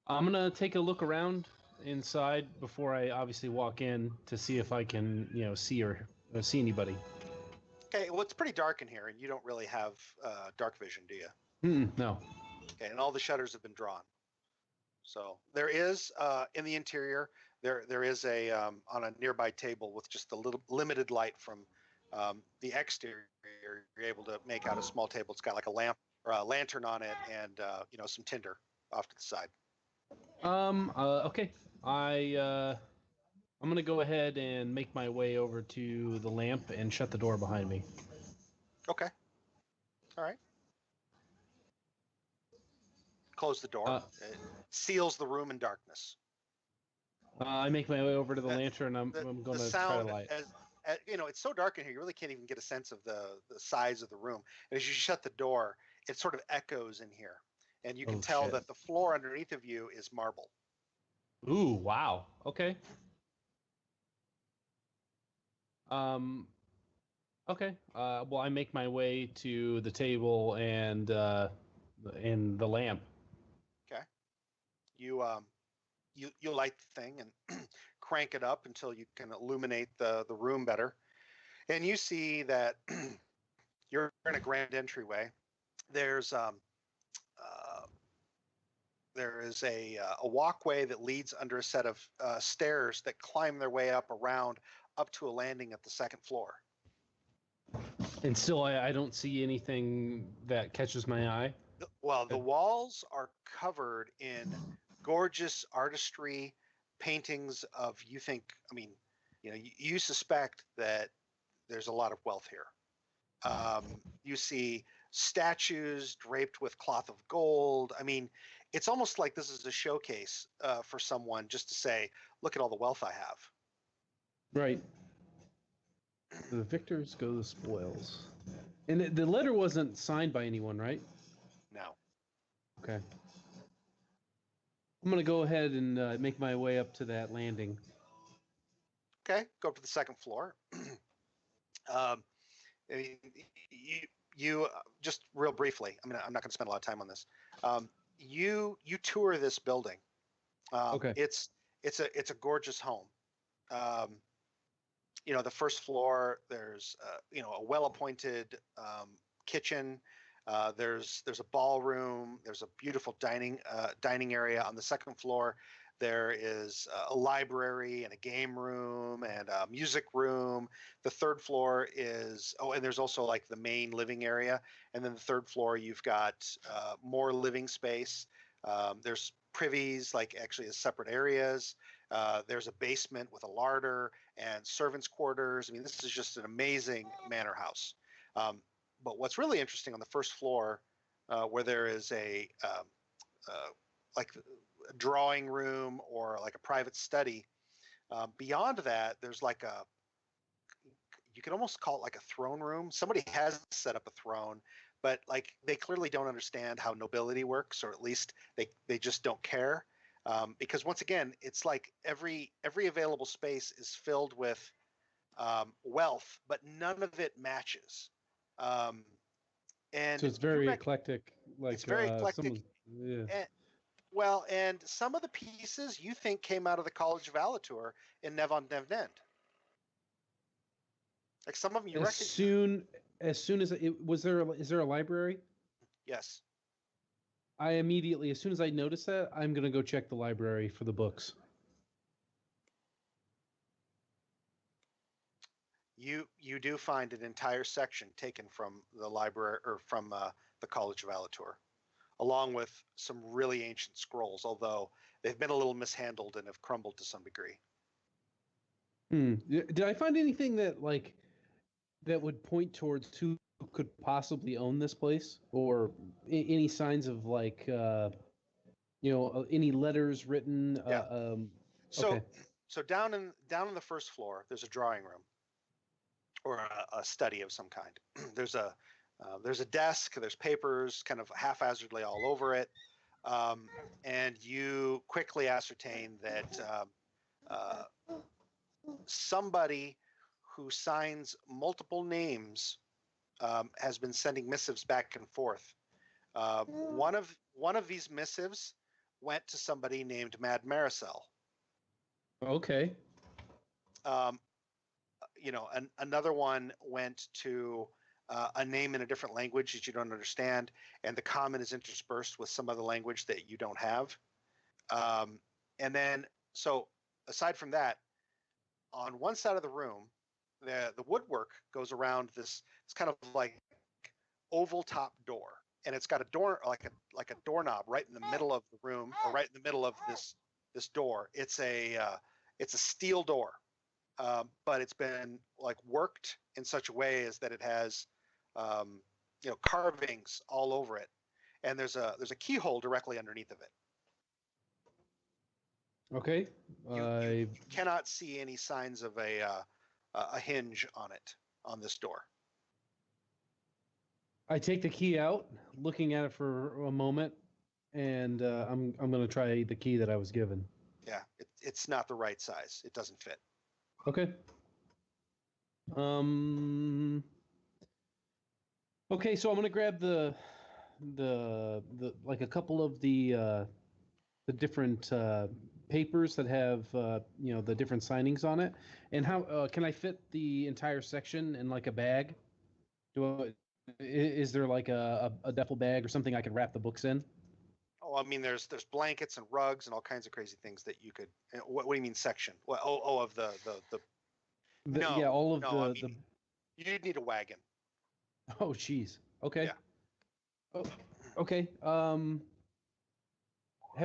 I'm gonna take a look around inside before I obviously walk in to see if I can, see anybody. Okay, well, it's pretty dark in here, and you don't really have dark vision, do you? No. Okay, and all the shutters have been drawn. So there is in the interior There is a on a nearby table with just a little limited light from the exterior. You're able to make out a small table. It's got like a lamp or a lantern on it, and some tinder off to the side. Okay. I'm gonna go ahead and make my way over to the lamp and shut the door behind me. Okay. All right. Close the door. It seals the room in darkness. I make my way over to the lantern. I'm going to try to sound light. It's so dark in here, you really can't even get a sense of the size of the room. And as you shut the door, it sort of echoes in here, and you can tell shit. that the floor underneath of you is marble. Ooh, wow. Okay. Okay. Well, I make my way to the table and the lamp. Okay. You light the thing and crank it up until you can illuminate the room better, and you see that you're in a grand entryway. There's there is a walkway that leads under a set of stairs that climb their way up to a landing at the second floor. And still, I don't see anything that catches my eye. Well, the walls are covered in gorgeous artistry, paintings of, you suspect that there's a lot of wealth here. You see statues draped with cloth of gold. I mean, it's almost like this is a showcase for someone just to say, look at all the wealth I have. Right. The victors go the spoils. And the letter wasn't signed by anyone, right? No. Okay. I'm going to go ahead and make my way up to that landing. Okay, go up to the second floor. You just real briefly, I'm not going to spend a lot of time on this. You tour this building. Okay. It's a gorgeous home. The first floor, there's a well-appointed kitchen. There's a ballroom. There's a beautiful dining area. On the second floor, there is a library and a game room and a music room. The third floor is and there's also like the main living area. And then the third floor, you've got more living space. There's privies, like actually as separate areas. There's a basement with a larder and servants' quarters. I mean, this is just an amazing manor house. But what's really interesting on the first floor, where there is a drawing room or like a private study, beyond that, there's like you could almost call it like a throne room. Somebody has set up a throne, but like they clearly don't understand how nobility works, or at least they just don't care. Because once again, it's like every available space is filled with wealth, but none of it matches. And so it's very eclectic. Like it's very eclectic. Yeah. And some of the pieces you think came out of the College of Alatur in Nevon Nevnend. Like some of them you recognize. As soon as is there a library? Yes. As soon as I notice that, I'm going to go check the library for the books. You do find an entire section taken from the library or from the College of Alatur, along with some really ancient scrolls, although they've been a little mishandled and have crumbled to some degree. Did I find anything that would point towards who could possibly own this place, or any signs of any letters written? Yeah. So down in the first floor, there's a drawing room or a study of some kind. There's a desk. There's papers kind of haphazardly all over it, and you quickly ascertain that somebody who signs multiple names has been sending missives back and forth. One of these missives went to somebody named Mad Maricel. Okay. Another one went to a name in a different language that you don't understand, and the common is interspersed with some other language that you don't have. And then, so aside from that, on one side of the room, the woodwork goes around this. It's kind of like oval top door, and it's got a door like a doorknob right in the middle of the room, or right in the middle of this door. It's a steel door, but it's been like worked in such a way as that it has carvings all over it, and there's a keyhole directly underneath of it. Okay. You cannot see any signs of a hinge on it, on this door. I take the key out, looking at it for a moment, and I'm going to try the key that I was given. Yeah, it's not the right size. It doesn't fit. Okay. Okay, so I'm going to grab the like a couple of the different papers that have the different signings on it. And how can I fit the entire section in like a bag? Is there like a duffel bag or something I could wrap the books in? Oh, I mean, there's blankets and rugs and all kinds of crazy things that you could. What do you mean section? What? Of the. No, yeah, all of no, the, I mean, you'd need a wagon. Oh, geez. Okay. Yeah. Oh, okay. We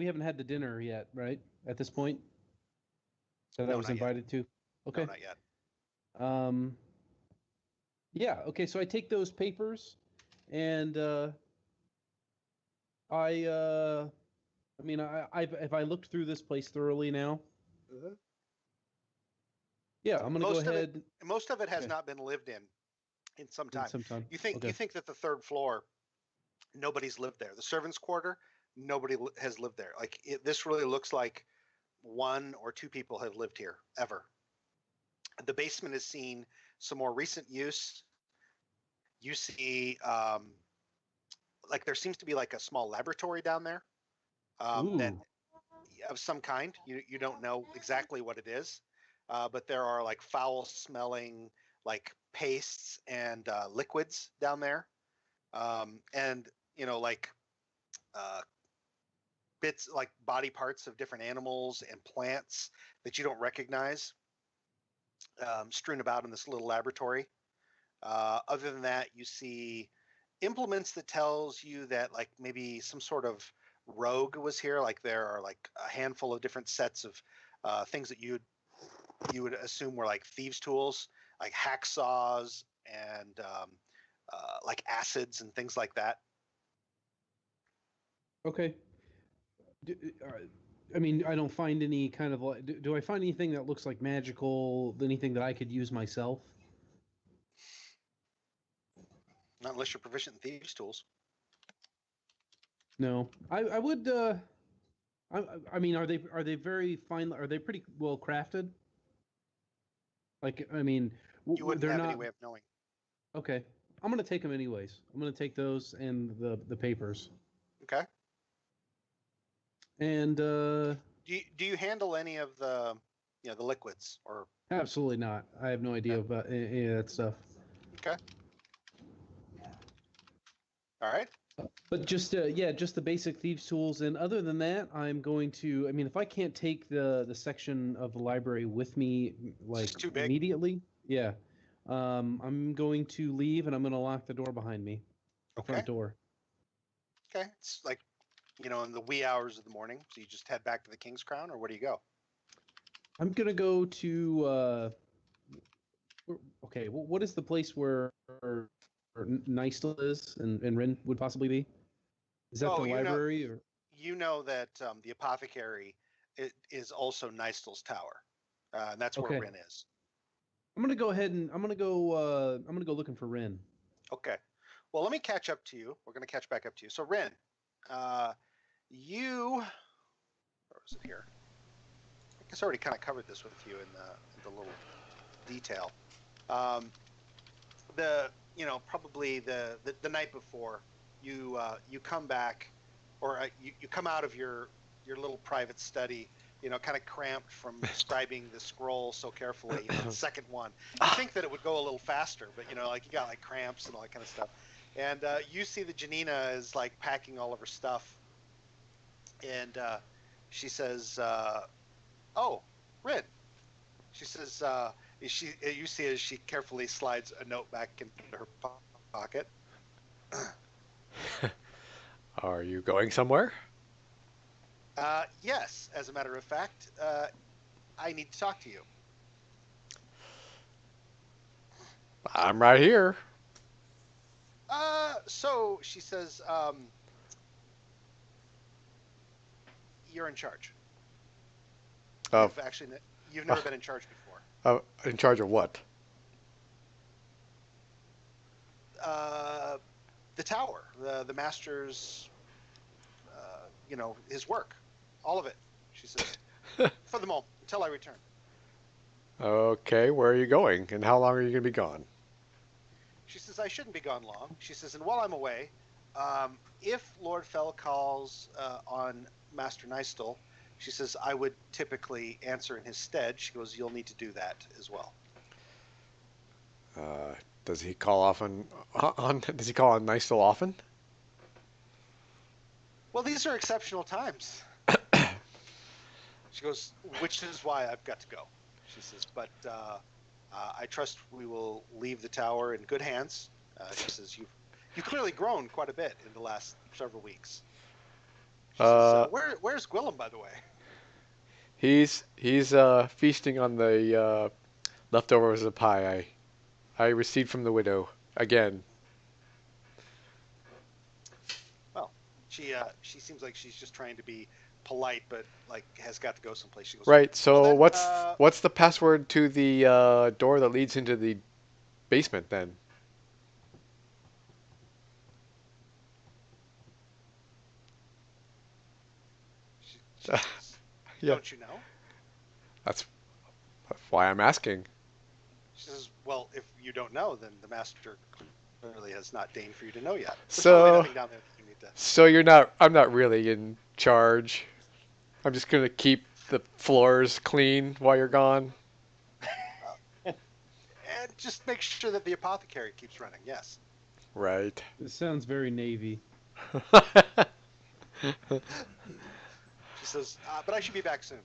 haven't had the dinner yet, right? At this point? That I No, was not yet. invited to? Okay. No, not yet. Yeah, okay, so I take those papers and have I looked through this place thoroughly now? Yeah, I'm gonna go ahead. Most of it has Okay. not been lived in some time. Sometime. You think Okay. you think that the third floor, nobody's lived there. The servants' quarter, nobody has lived there. Like this really looks like one or two people have lived here ever. The basement has seen some more recent use. You see, like there seems to be like a small laboratory down there that of some kind. You don't know exactly what it is, but there are like foul-smelling like pastes and liquids down there, and like bits like body parts of different animals and plants that you don't recognize, strewn about in this little laboratory. Other than that, you see implements that tells you that like maybe some sort of rogue was here. Like there are like a handful of different sets of things that you would assume were like thieves' tools, like hacksaws and like acids and things like that. Okay. I mean, I don't find any kind of like. Do I find anything that looks like magical? Anything that I could use myself? Not unless you're proficient in thieves' tools. No, I would. I mean, are they very fine? Are they pretty well crafted? Like, I mean, You wouldn't they're have not. any way of knowing. Okay, I'm gonna take them anyways. I'm gonna take those and the papers. Okay. And Do you handle any of the the liquids or? Absolutely not. I have no idea about any of that stuff. Okay. All right. But just just the basic thieves tools, and other than that, I'm going to. I mean, if I can't take the section of the library with me, like too big. immediately, yeah, I'm going to leave, and I'm going to lock the door behind me, the front door. Okay. It's like, in the wee hours of the morning. So you just head back to the King's Crown, or where do you go? I'm gonna go to. Okay, what is the place where Nystel is and Rin would possibly be? Is that the library or? You know that the apothecary is also Nystel's tower, and that's where Rin is. I'm gonna go ahead and I'm gonna go looking for Rin. Okay. Well, let me catch up to you. We're gonna catch back up to you. So Rin, where was it here? I guess I already kind of covered this with you in the little detail. Probably the night before, you come back, or you come out of your little private study, kind of cramped from scribing the scroll so carefully. The second one, you think that it would go a little faster, but like you got like cramps and all that kind of stuff. And you see that Janina is like packing all of her stuff, and she says, Oh, Rin. She says, you see as she carefully slides a note back into her pocket. Are you going somewhere? Yes, as a matter of fact, I need to talk to you. I'm right here. So she says, you're in charge. Of You've never been in charge before. in charge of what? The tower, the master's, his work, all of it. She says, for the moment, until I return. Okay, where are you going, and how long are you going to be gone? She says, I shouldn't be gone long. She says, and while I'm away, if Lord Fell calls on Master Nystel, she says, I would typically answer in his stead. She goes, you'll need to do that as well. Does he call often? Does he call on Nystel often? Well, these are exceptional times. She goes, which is why I've got to go. She says, but I trust we will leave the tower in good hands. She says, you've clearly grown quite a bit in the last several weeks. She says, where's Gwillem, by the way? He's feasting on the leftovers of pie I received from the widow again. Well, she seems like she's just trying to be polite, but like has got to go someplace. She goes, Right. So well, then, what's the password to the door that leads into the basement then? she says, Yeah. don't you know? That's why I'm asking. She says, well, if you don't know, then the master clearly has not deigned for you to know yet. There's So- probably nothing down there that you need to. So I'm not really in charge. I'm just gonna keep the floors clean while you're gone. And just make sure that the apothecary keeps running. Yes. Right. This sounds very Navy. She says, but I should be back soon.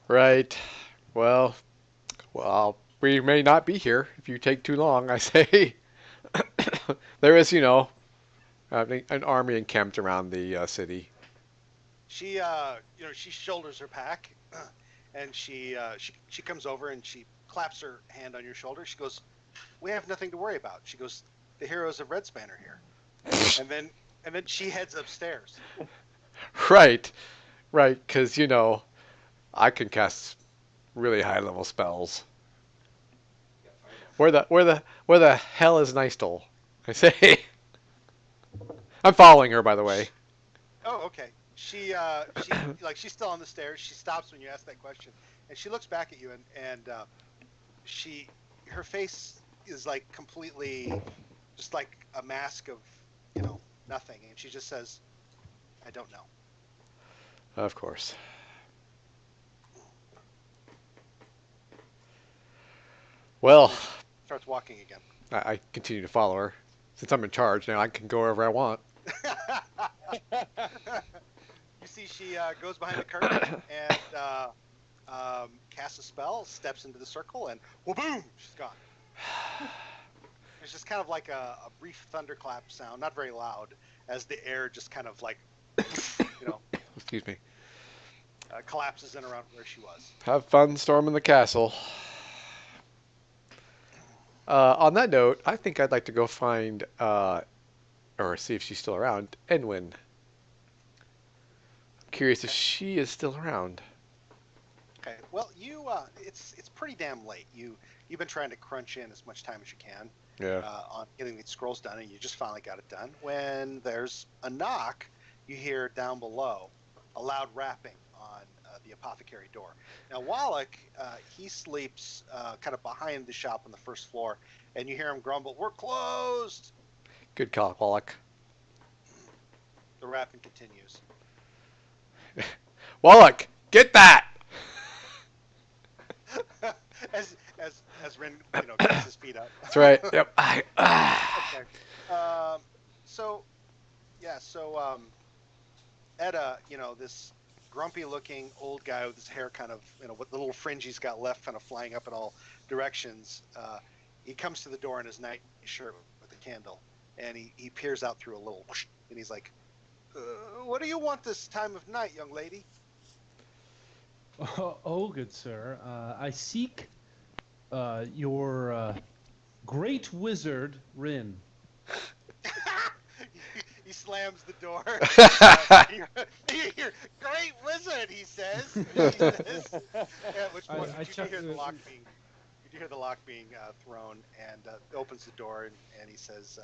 Right. Well, we may not be here if you take too long, I say. There is, an army encamped around the city. She, she shoulders her pack, and she comes over and she claps her hand on your shoulder. She goes, "We have nothing to worry about." She goes, "The heroes of Red Span are here," and then she heads upstairs. Right. Because I can cast really high level spells. Where the hell is Nystel? I say. I'm following her, by the way. Oh, okay. She's still on the stairs. She stops when you ask that question, and she looks back at you, and her face is like completely, just like a mask of, nothing, and she just says, "I don't know." Of course. Well, Starts walking again. I continue to follow her. Since I'm in charge now, I can go wherever I want. You see, she goes behind the curtain and casts a spell, steps into the circle, and boom, she's gone. There's just kind of like a brief thunderclap sound, not very loud, as the air just kind of like, Excuse me. collapses in around where she was. Have fun storming the castle. On that note, I think I'd like to go find, or see if she's still around, Enwyn. I'm curious if she is still around. Okay. Well, it's pretty damn late. You've been trying to crunch in as much time as you can Yeah. on getting these scrolls done, and you just finally got it done. When there's a knock, you hear down below a loud rapping on the apothecary door. Now, Wallach, he sleeps kind of behind the shop on the first floor, and you hear him grumble, "We're closed!" Good call, Wallach. The rapping continues. Wallach, get that! as Rin, gets his feet up. That's right. Yep. Okay. So Edda, this grumpy-looking old guy with his hair kind of, what the little fringe he's got left, kind of flying up in all directions. He comes to the door in his nightshirt with a candle, and he peers out through a little, and he's like, "What do you want this time of night, young lady?" Oh, good sir. I seek your great wizard, Rin. He slams the door. You're great wizard, he says. At which point you do hear the lock being thrown, and opens the door, and he says,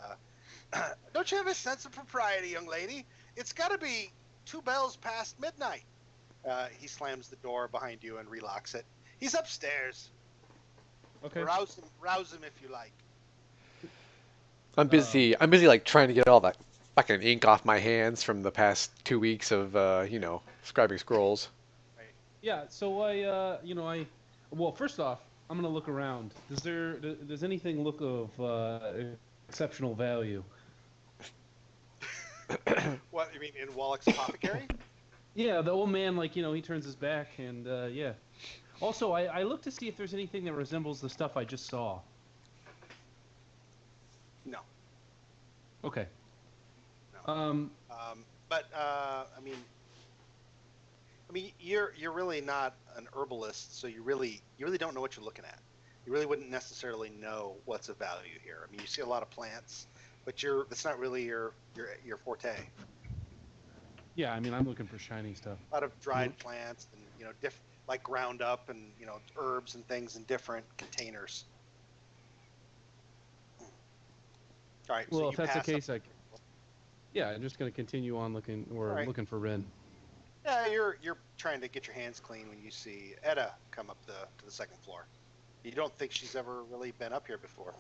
"Don't you have a sense of propriety, young lady? It's got to be 2 bells past midnight." He slams the door behind you and relocks it. "He's upstairs. Okay. Rouse him if you like." I'm busy like trying to get all that fucking ink off my hands from the past 2 weeks of scribing scrolls. Right. Yeah. So well, first off, I'm gonna look around. Does anything look of exceptional value? What you mean in Wallach's apothecary? Yeah, the old man, he turns his back, and yeah. Also, I look to see if there's anything that resembles the stuff I just saw. No. Okay. No. But I mean, you're really not an herbalist, so you really don't know what you're looking at. You really wouldn't necessarily know what's of value here. I mean, you see a lot of plants, but that's not really your forte. Yeah, I mean, I'm looking for shiny stuff. A lot of dried plants and like ground up and herbs and things in different containers. All right. Well, so if that's the pass case, yeah, I'm just gonna continue on looking looking for Rin. Yeah, you're trying to get your hands clean when you see Etta come up to the second floor. You don't think she's ever really been up here before.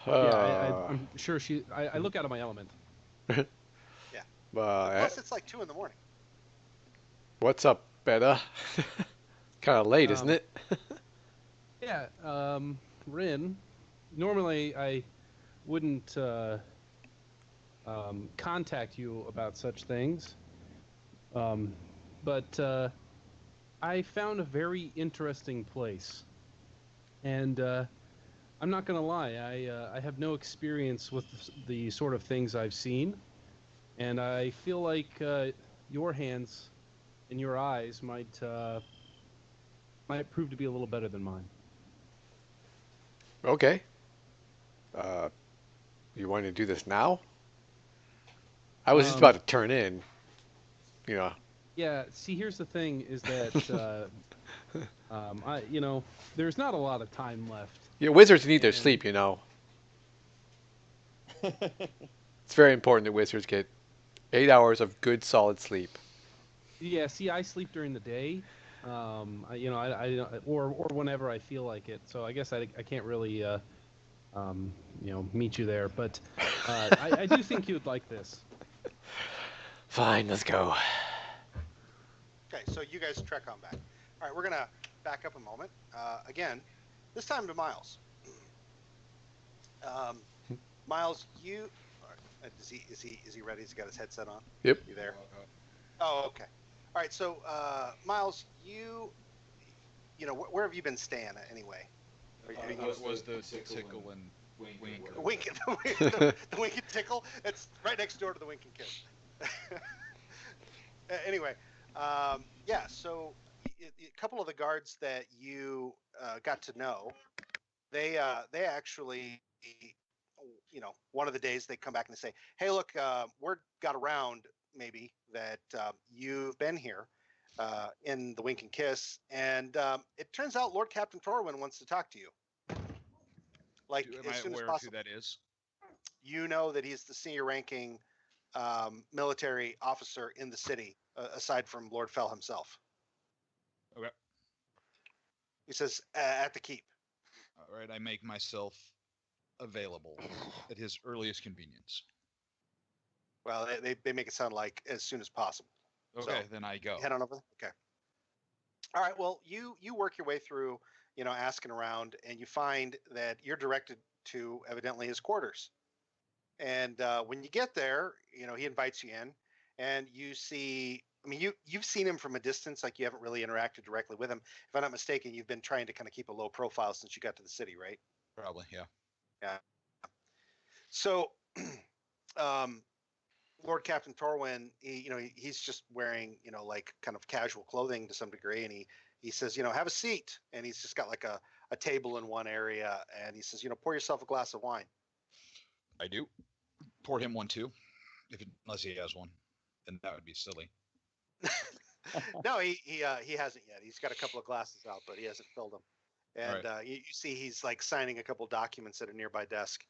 Yeah, I'm sure I look out of my element. Yeah. Plus, it's like 2 in the morning. What's up, Etta? Kind of late, isn't it? Yeah, Rin. Normally, I wouldn't contact you about such things, but I found a very interesting place, and I'm not gonna lie. I have no experience with the sort of things I've seen, and I feel like your hands and your eyes might prove to be a little better than mine. Okay. You want to do this now? I was just about to turn in. Yeah. See, here's the thing: is that there's not a lot of time left. Yeah, wizards need their sleep. It's very important that wizards get 8 hours of good, solid sleep. Yeah. See, I sleep during the day. Or whenever I feel like it. So I guess I can't really meet you there. But I do think you'd like this. Fine, let's go. Okay, so you guys trek on back. All right, we're gonna back up a moment. Again, this time to Miles. Miles, you is he ready? Has he got his headset on? Yep. You there? Oh, okay. All right, so Miles, where have you been staying anyway? Was the tickle and wink? The wink and tickle. It's right next door to the wink and kiss. Anyway, yeah. So a couple of the guards that you got to know, they actually, one of the days they come back and they say, "Hey, look, word got around maybe that you've been here in the wink and kiss, and it turns out Lord Captain Torwin wants to talk to you. Like as soon as possible." Who that is? You know that he's the senior ranking military officer in the city, aside from Lord Fell himself. Okay. He says, at the keep. All right, I make myself available at his earliest convenience. Well, they make it sound like as soon as possible. Okay, So, then I go. head on over. Okay. All right. Well, you work your way through, asking around, and you find that you're directed to evidently his quarters. And when you get there, he invites you in, and you see I mean, you've seen him from a distance, like you haven't really interacted directly with him. If I'm not mistaken, you've been trying to kind of keep a low profile since you got to the city, right? Probably, yeah. Yeah. So, Lord Captain Torwin, he's just wearing, like kind of casual clothing to some degree, and he says, have a seat, and he's just got like a table in one area, and he says, pour yourself a glass of wine. I do. Pour him one too, unless he has one, then that would be silly. No, he hasn't yet. He's got a couple of glasses out, but he hasn't filled them. And you see he's like signing a couple documents at a nearby desk.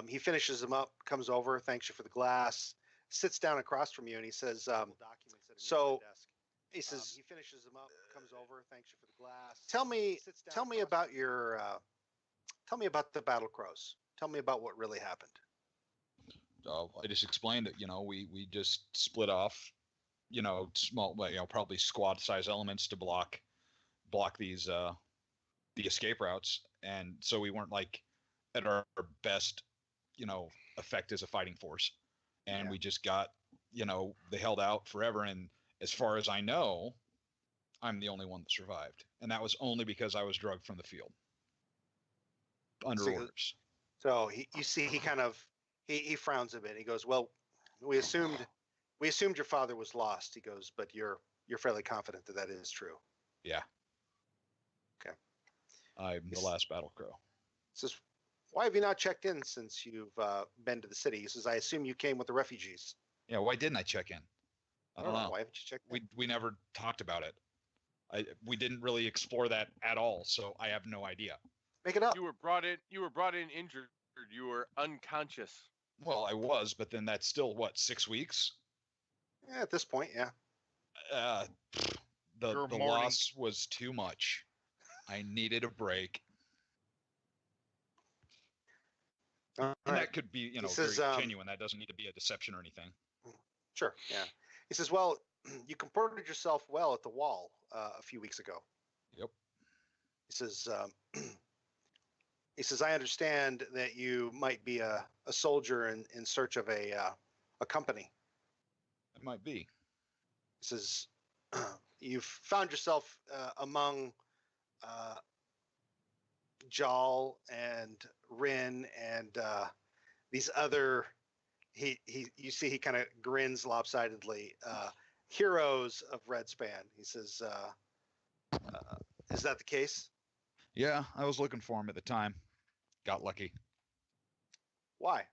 He finishes them up, comes over, thanks you for the glass, sits down across from you, and he says, he says, he finishes them up, comes over, thanks you for the glass. Tell me about tell me about the Battle Crows. Tell me about what really happened. I just explained it. We just split off, small, probably squad size elements to block these the escape routes, and so we weren't like at our best, effect as a fighting force, and we just got, they held out forever, and as far as I know, I'm the only one that survived, and that was only because I was drugged from the field under orders. So he kind of he frowns a bit. He goes, "Well, we assumed your father was lost." He goes, "But you're fairly confident that is true." Yeah. Okay. I'm the last battle crow. Says, "Why have you not checked in since you've been to the city?" He says, "I assume you came with the refugees." Yeah. Why didn't I check in? I don't know. Why haven't you checked in? We never talked about it. We didn't really explore that at all, so I have no idea. Make it up. You were brought in injured. You were unconscious. Well, I was, but then that's still what, 6 weeks? Yeah, at this point, yeah. The loss was too much. I needed a break. And that could be, very genuine. That doesn't need to be a deception or anything. Sure, yeah. He says, "Well, you comported yourself well at the wall a few weeks ago." Yep. He says, I understand that you might be a soldier in search of a company. It might be. He says, you've found yourself among Jal and Rin and these other, you see he kind of grins lopsidedly, heroes of Redspan. He says, is that the case? Yeah, I was looking for him at the time. Got lucky. Why?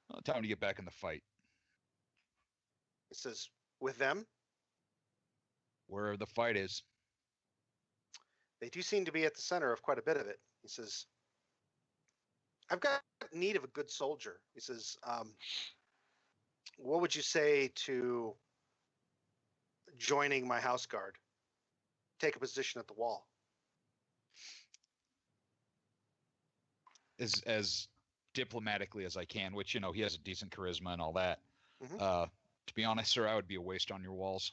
Well, time to get back in the fight. He says, with them? Where the fight is. They do seem to be at the center of quite a bit of it. He says, I've got need of a good soldier. He says, what would you say to joining my house guard? Take a position at the wall. As diplomatically as I can, which, he has a decent charisma and all that. Mm-hmm. To be honest, sir, I would be a waste on your walls.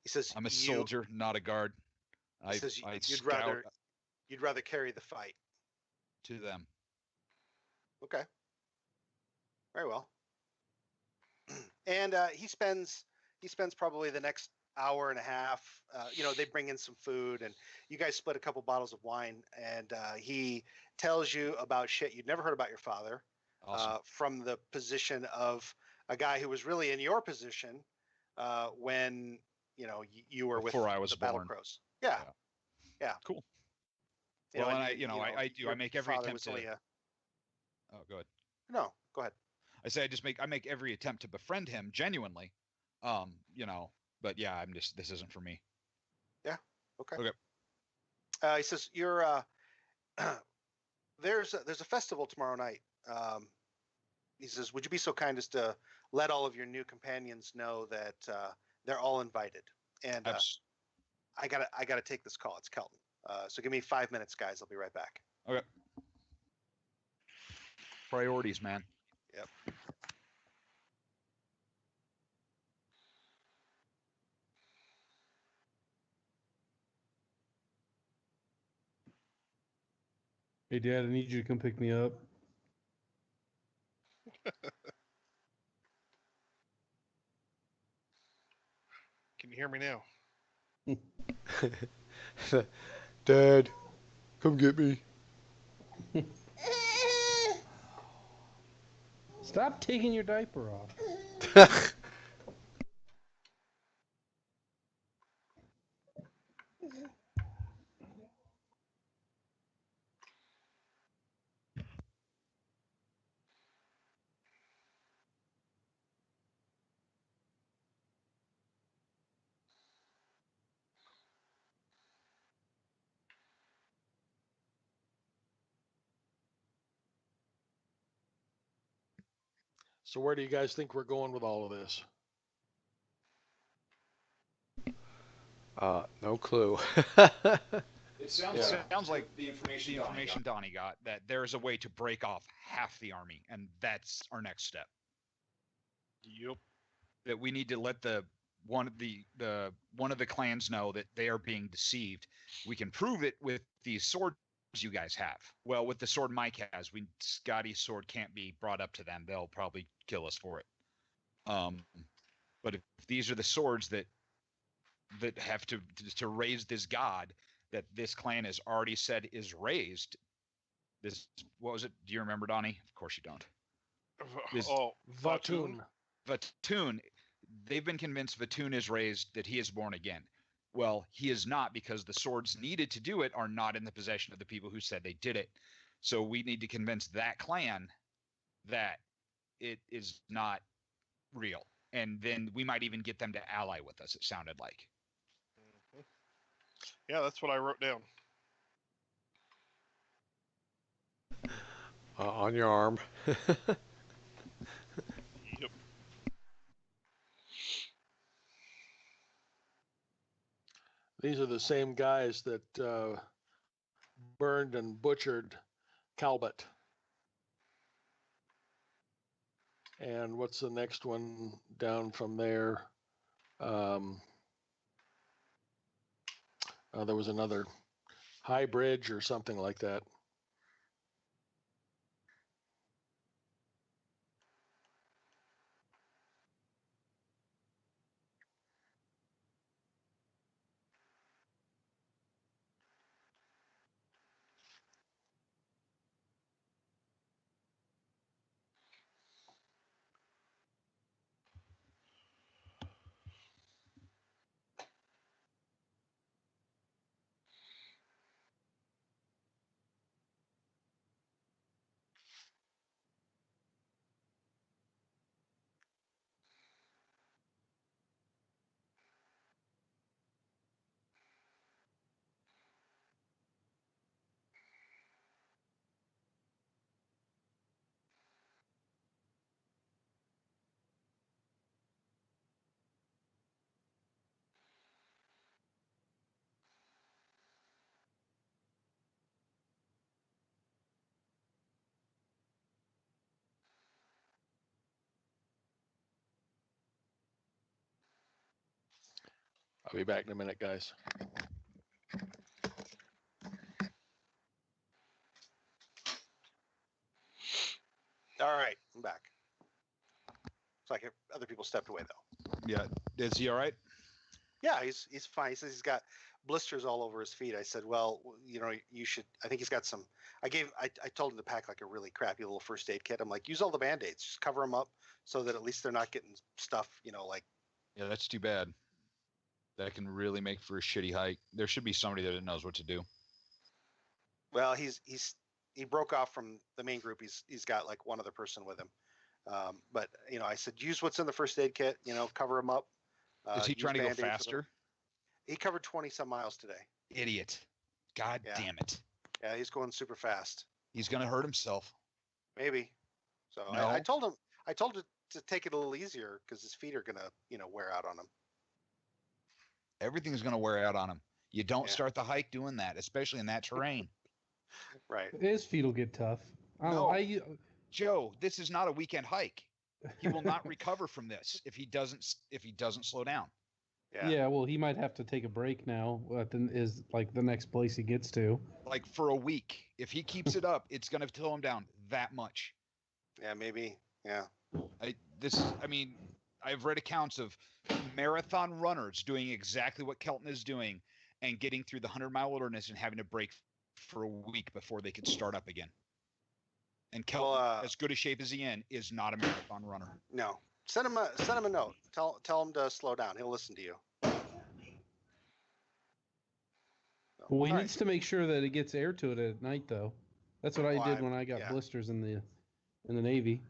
He says, I'm a soldier, not a guard. He says, you'd rather carry the fight to them. Okay. Very well. And he spends probably the next hour and a half. They bring in some food, and you guys split a couple bottles of wine. And he tells you about shit you'd never heard about your father. Awesome. From the position of a guy who was really in your position when you were before with I was the Battle born. Crows. Yeah. Cool. Well, I make every attempt to. Oh, go ahead. No, go ahead. I say I make every attempt to befriend him genuinely. But yeah, this isn't for me. Yeah. Okay. Okay. He says, you're there's a festival tomorrow night. He says, would you be so kind as to let all of your new companions know that they're all invited? And I gotta take this call. It's Kelton. So give me 5 minutes, guys. I'll be right back. Okay. Priorities, man. Yep. Hey, Dad, I need you to come pick me up. Can you hear me now? Dad, come get me. Stop taking your diaper off. So where do you guys think we're going with all of this? No clue. It sounds like the information Donnie got, that there's a way to break off half the army, and that's our next step. Yep. That we need to let one of the clans know that they are being deceived. We can prove it with these swords you guys have. Well, with the sword Mike has, Scotty's sword can't be brought up to them. They'll probably kill us for it. But if these are the swords that have to raise this god that this clan has already said is raised. What was it? Do you remember, Donnie? Of course you don't. Vatun. Vatun. They've been convinced Vatun is raised, that he is born again. Well, he is not, because the swords needed to do it are not in the possession of the people who said they did it. So we need to convince that clan that it is not real. And then we might even get them to ally with us, it sounded like. Yeah, that's what I wrote down. On your arm. Yep. These are the same guys that burned and butchered Calbut. And what's the next one down from there? There was another High Bridge or something like that. I'll be back in a minute, guys. All right, I'm back. It's like other people stepped away though. Yeah, is he all right? Yeah, he's fine. He says he's got blisters all over his feet. I said, well, you know, you should. I think he's got some. I told him to pack like a really crappy little first aid kit. I'm like, use all the band-aids, just cover them up so that at least they're not getting stuff. You know, like. Yeah, that's too bad. That can really make for a shitty hike. There should be somebody that knows what to do. Well, he broke off from the main group. He's got like one other person with him. But you know, I said, use what's in the first aid kit. You know, cover him up. Is he trying to go faster? He covered 20 some miles today. Idiot. God damn it. Yeah, he's going super fast. He's going to hurt himself. Maybe. So no. I told him to take it a little easier because his feet are going to, you know, wear out on him. Everything's going to wear out on him. You don't start the hike doing that, especially in that terrain. Right. His feet will get tough. Joe, this is not a weekend hike. He will not recover from this if he doesn't slow down. Yeah, well, he might have to take a break now. Is like the next place he gets to. Like for a week. If he keeps it up, it's going to slow him down that much. Yeah, maybe. Yeah. I've read accounts of marathon runners doing exactly what Kelton is doing and getting through the 100-mile wilderness and having to break for a week before they could start up again. And Kelton, as good a shape as he in, is not a marathon runner. No. Send him a note. Tell him to slow down. He'll listen to you. Well, he needs to make sure that it gets air to it at night, though. That's what I did when I got blisters in the Navy.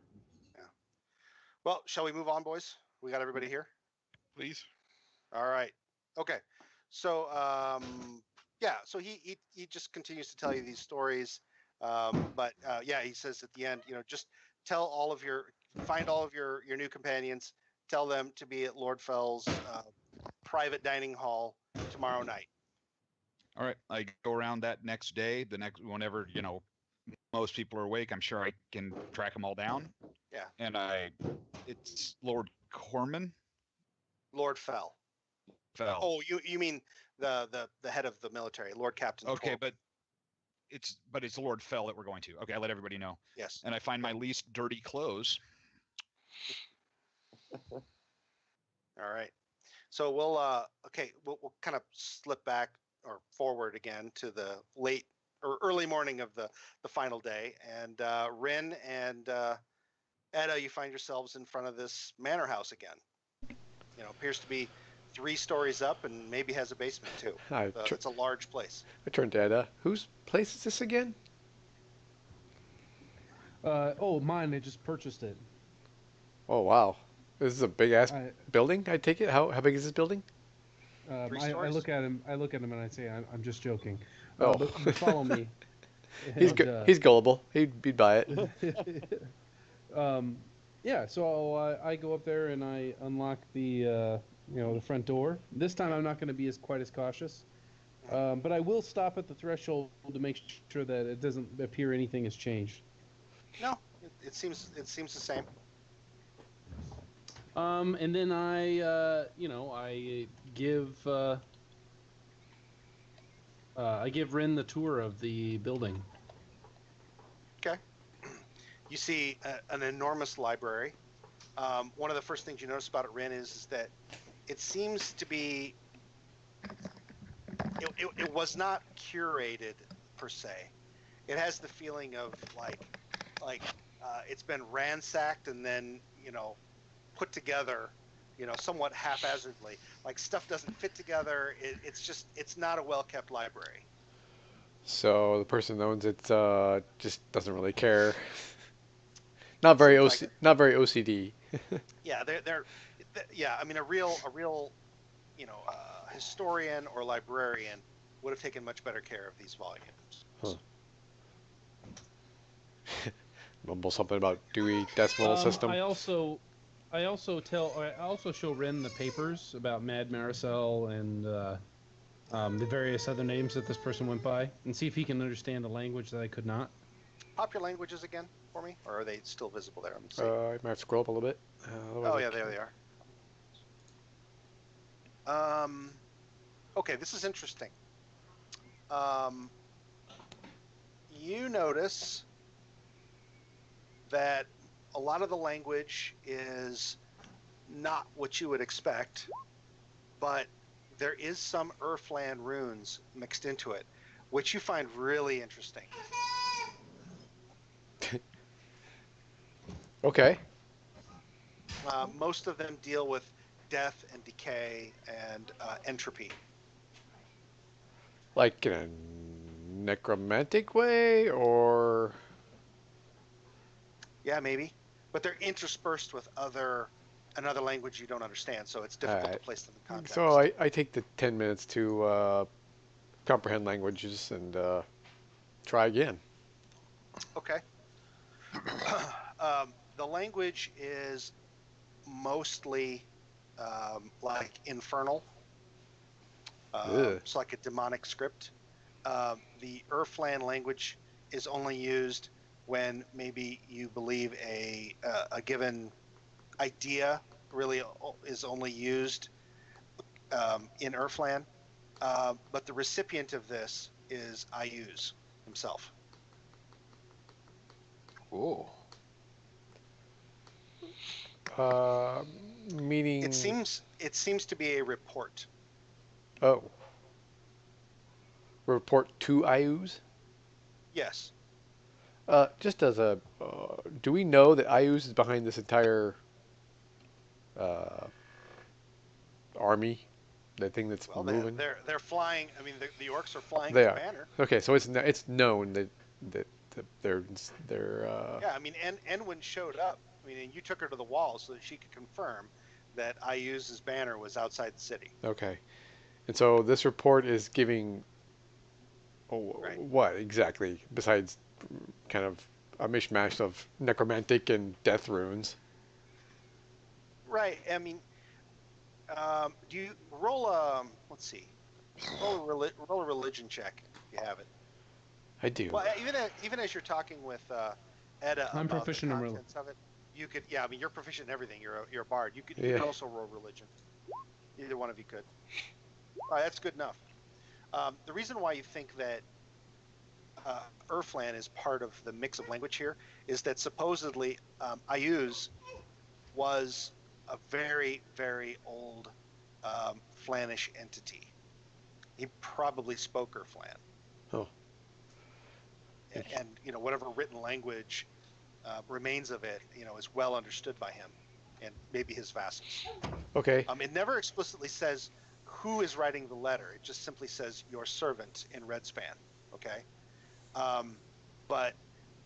Yeah. Well, shall we move on, boys? We got everybody here? Please. All right. Okay. So, so he just continues to tell you these stories. He says at the end, just find all of your new companions, tell them to be at Lord Fell's private dining hall tomorrow night. All right. I go around that next day, whenever, most people are awake, I'm sure I can track them all down. Yeah. And it's Lord Corman? Lord Fell. Fell. Oh, you mean the head of the military, Lord Captain. Okay, but it's Lord Fell that we're going to. Okay, I let everybody know. Yes. And I find my least dirty clothes. All right. So we'll kind of slip back or forward again to the late or early morning of the final day, and Rin and Edda, you find yourselves in front of this manor house again. Appears to be 3 stories up and maybe has a basement too. It's a large place. I turned to Edda. Whose place is this again? Mine. I just purchased it. Oh wow, this is a big ass building. I take it. How big is this building? I look at him. And I say, "I'm just joking." Oh, but follow me. He's gullible. He'd buy it. So I go up there and I unlock the the front door. This time I'm not going to be quite as cautious, but I will stop at the threshold to make sure that it doesn't appear anything has changed. No, it seems the same. And then I give Rin the tour of the building. Okay. You see an enormous library. One of the first things you notice about it, Rin, is that it seems to be. It was not curated per se. It has the feeling of like it's been ransacked and then put together, somewhat haphazardly. Like stuff doesn't fit together. It's not a well-kept library. So the person that owns it just doesn't really care. Not very OCD. Yeah, I mean, a real historian or librarian would have taken much better care of these volumes. Huh. Mumble something about Dewey Decimal System. I also show Ren the papers about Mad Maricel and the various other names that this person went by, and see if he can understand the language that I could not. Pop your languages again for me, or are they still visible there? I might have to scroll up a little bit. Yeah, there they are. Okay, this is interesting. You notice that a lot of the language is not what you would expect, but there is some Earthland runes mixed into it, which you find really interesting. Okay. Most of them deal with death and decay and entropy. Like in a necromantic way, or? Yeah, maybe. But they're interspersed with another language you don't understand, so it's difficult to place them in context. So I take the 10 minutes to comprehend languages and try again. Okay. The language is mostly like infernal. It's like a demonic script. The Earthland language is only used when maybe you believe a given idea really is only used in Earthland. But the recipient of this is Ayuz himself. Oh. Meaning. It seems to be a report. Oh. Report to Ayuz? Yes. Just as a, do we know that Ayuz is behind this entire army? That thing that's Well, moving? they're flying. I mean, the orcs are flying They his are. banner. Okay, so it's known that they're Yeah, I mean, Enwin showed up. I mean, and you took her to the wall so that she could confirm that Ayuz's banner was outside the city. okay. And so this report is giving Right. what exactly besides kind of a mishmash of necromantic and death runes. Right. I mean, do you roll a? Let's see. Roll a religion check if you have it. I do. Well, even as you're talking with Edda I'm about proficient the in contents of it, you could. Yeah, I mean, you're proficient in everything. You're a bard. You could Yeah. also roll religion. Either one of you could. All right, that's good enough. The reason why you think that Urflan is part of the mix of language here is that supposedly Ayuz was a very, very old Flanish entity. He probably spoke Urflan. Oh. And whatever written language remains of it, is well understood by him and maybe his vassals. Okay. It never explicitly says who is writing the letter. It just simply says your servant in red span. Okay. But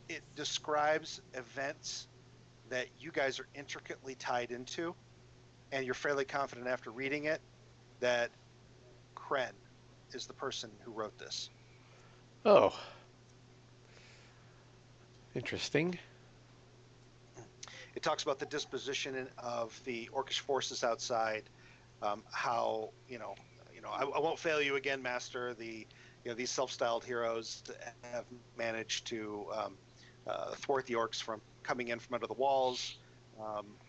it describes events that you guys are intricately tied into, and you're fairly confident after reading it that Kren is the person who wrote this. Oh. Interesting. It talks about the disposition of the Orcish forces outside, how I won't fail you again, Master. These self-styled heroes have managed to thwart the orcs from coming in from under the walls,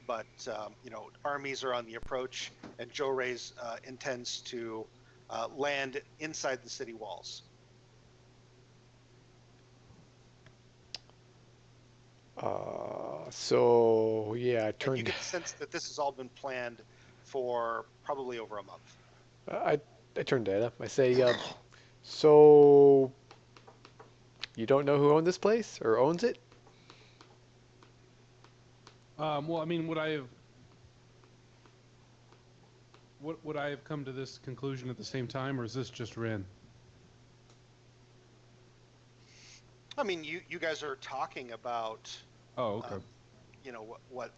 but armies are on the approach, and Joe Ray's intends to land inside the city walls. So yeah, I And turned. you get the sense that this has all been planned for probably over a month. I turned to Edda. I say, so you don't know who owned this place or owns it? Well, I mean, would I have come to this conclusion at the same time, or is this just Ren? I mean, you guys are talking about Oh, okay.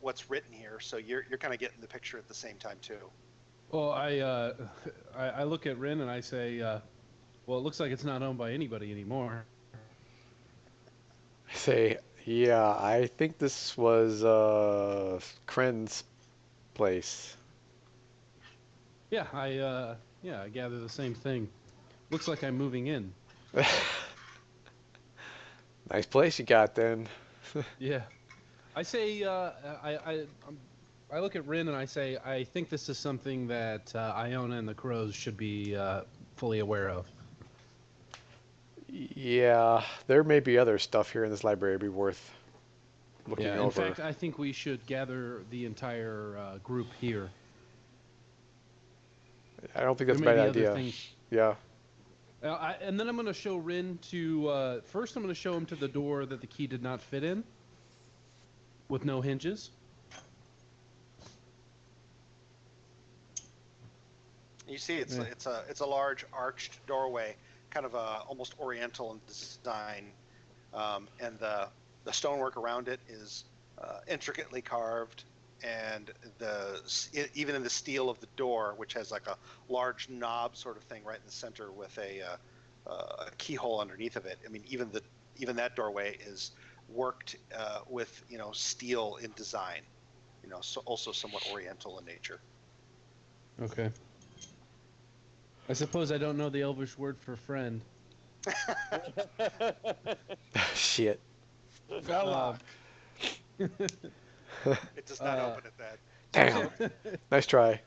what's written here, so you're kind of getting the picture at the same time too. Well, I look at Ren and I say, well, it looks like it's not owned by anybody anymore. I say, yeah, I think this was Kren's place. Yeah, I gather the same thing. Looks like I'm moving in. Nice place you got then. Yeah, I say, I look at Rin and I say, I think this is something that Iona and the Crows should be fully aware of. Yeah, there may be other stuff here in this library be worth looking Yeah, in over. fact, I think we should gather the entire group here. I don't think that's a There may bad be other idea. things. Yeah. And then I'm going to show Rin to... first, I'm going to show him to the door that the key did not fit in, with no hinges. You see, it's a large arched doorway, kind of almost oriental in design, and the stonework around it is intricately carved, and even in the steel of the door, which has like a large knob sort of thing right in the center with a keyhole underneath of it. I mean, even that doorway is worked with steel in design, so also somewhat oriental in nature. Okay. I suppose I don't know the Elvish word for friend. Shit. Vela. It does not open at that. Damn. Nice try.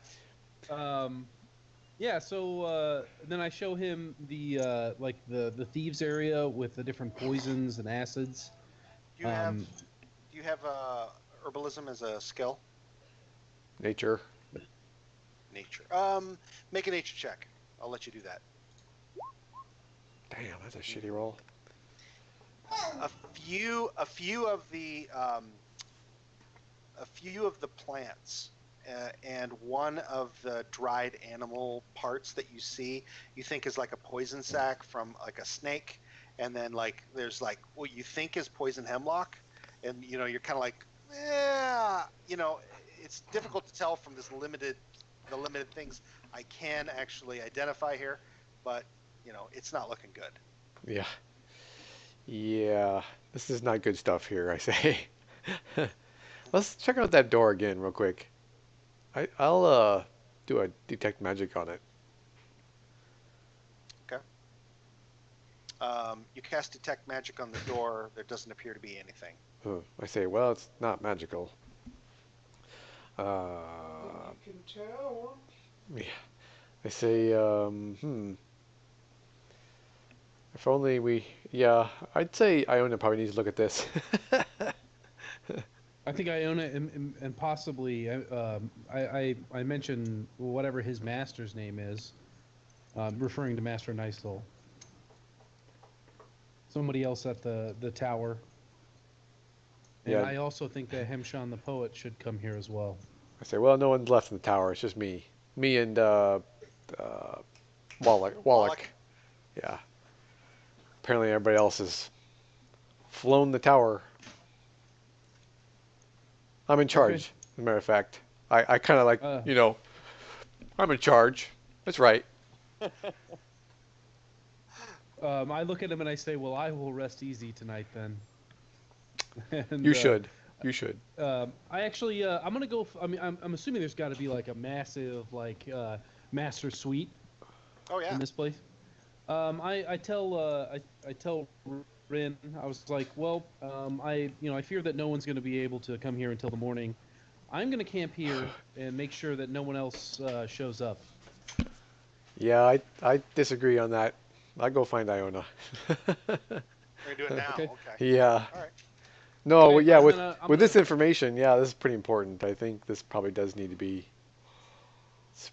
Yeah, so then I show him the the thieves area with the different poisons and acids. Do you have herbalism as a skill? Nature. Nature. Make a nature check. I'll let you do that. Damn, that's a shitty roll. A few of the plants and one of the dried animal parts that you see, you think is like a poison sac from like a snake, and then like there's like what you think is poison hemlock, and you're kind of like, yeah, it's difficult to tell from the limited things I can actually identify here, but it's not looking good. Yeah. Yeah. This is not good stuff here, I say. Let's check out that door again real quick. I'll do a detect magic on it. Okay. You cast detect magic on the door. There doesn't appear to be anything. I say, well, it's not magical. You can tell. Yeah. I say, if only we, yeah, I'd say Iona probably needs to look at this. I think Iona and possibly I mentioned whatever his master's name is, referring to Master Nicesoul. Somebody else at the tower. And Yeah. I also think that Hemshan the poet should come here as well. I say, well, no one's left in the tower. It's just me. Me and Wallach. Yeah. Apparently everybody else has flown the tower. I'm in charge, as a matter of fact. I kind of like, I'm in charge. That's right. I look at him and I say, well, I will rest easy tonight then. And, you should. You should. I actually, I'm gonna go. I'm assuming there's got to be like a massive master suite. Oh yeah. In this place. I tell Rin, I was like, well, I fear that no one's gonna be able to come here until the morning. I'm gonna camp here and make sure that no one else shows up. Yeah, I disagree on that. I'll go find Iona. We're gonna do it now. Okay. Yeah. All right. No, Okay, well, yeah, with this information, yeah, this is pretty important. I think this probably does need to be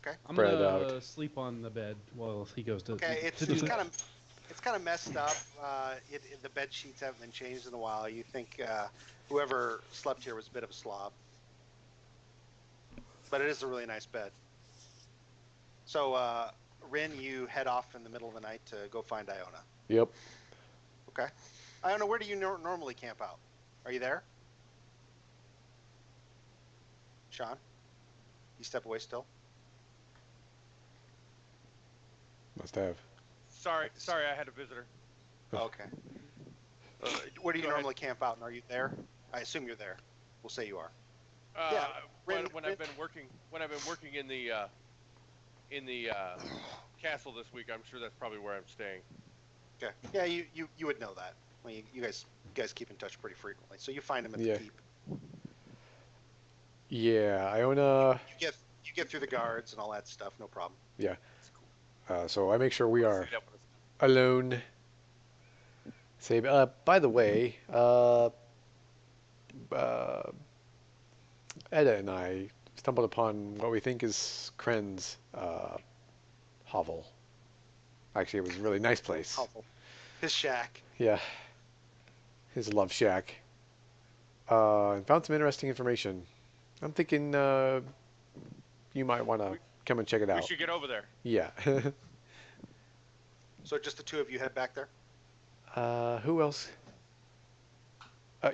Okay. I'm spread gonna out. sleep on the bed while he goes to. Okay. to do It's that. kind of messed up. The bed sheets haven't been changed in a while. You think whoever slept here was a bit of a slob, but it is a really nice bed. So, Rin, you head off in the middle of the night to go find Iona. Yep. Okay. Iona, where do you normally camp out? Are you there? Sean? You step away still? Must have. Sorry, I had a visitor. Okay. Where do you Go ahead. normally camp out, and are you there? I assume you're there. We'll say you are. When Rin- I've been working in the castle this week, I'm sure that's probably where I'm staying. Okay. Yeah, you would know that. Well, you guys keep in touch pretty frequently, so you find him at Yeah. the keep. Yeah, Iona. You get through the guards and all that stuff, no problem. Yeah. So I make sure we are See that one. alone. Say, by the way, Edda and I stumbled upon what we think is Kren's hovel. Actually, it was a really nice place. Helpful. His shack. Yeah. His love shack. And found some interesting information. I'm thinking you might want to come and check it We out. should get over there. Yeah. So just the two of you head back there? Who else? Well,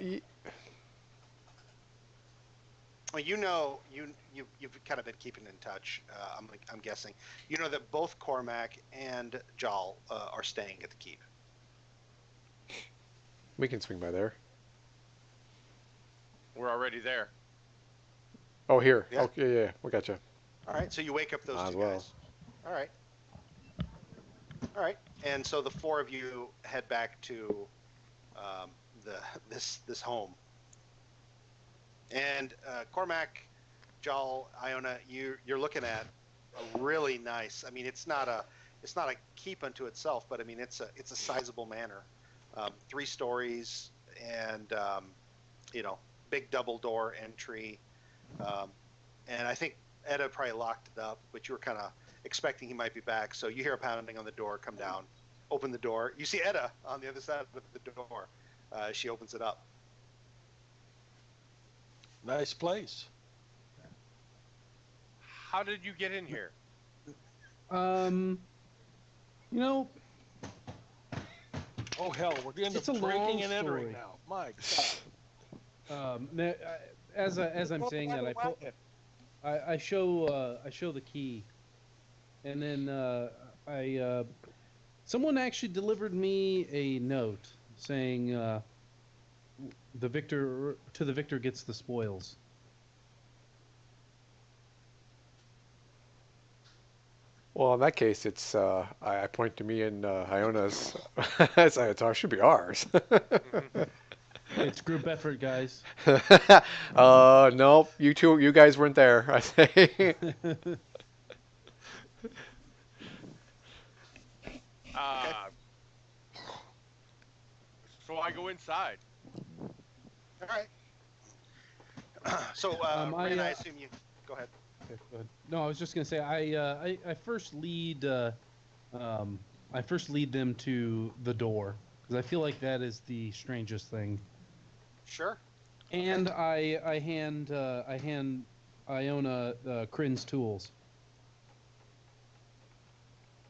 you've kind of been keeping in touch. I'm guessing. You know that both Cormac and Jal are staying at the keep. We can swing by there. We're already there. Oh, here. Yeah. Okay, yeah, we gotcha. All right. So you wake up those Might as two well. guys. All right. All right. And so the four of you head back to this home. And Cormac, Jal, Iona, you're looking at a really nice. I mean, it's not a keep unto itself, but I mean it's a sizable manor. 3 stories and big double door entry. and I think Edda probably locked it up, but you were kind of expecting he might be back. So you hear a pounding on the door. Come down, open the door. You see Edda on the other side of the door. She opens it up. Nice place. How did you get in here? You know, Oh hell, we're into It's a long breaking and entering story. now. My God. as I'm saying that, I show the key, and then someone actually delivered me a note saying the victor gets the spoils. Well, in that case, it's I point to me and Iona's. It should be ours. It's group effort, guys. No, you guys weren't there. I say. So I go inside. All right. So, Rin, I assume you go ahead. Okay, go ahead. No, I was just gonna say I first lead them to the door because I feel like that is the strangest thing. Sure. And I hand Iona Crin's tools.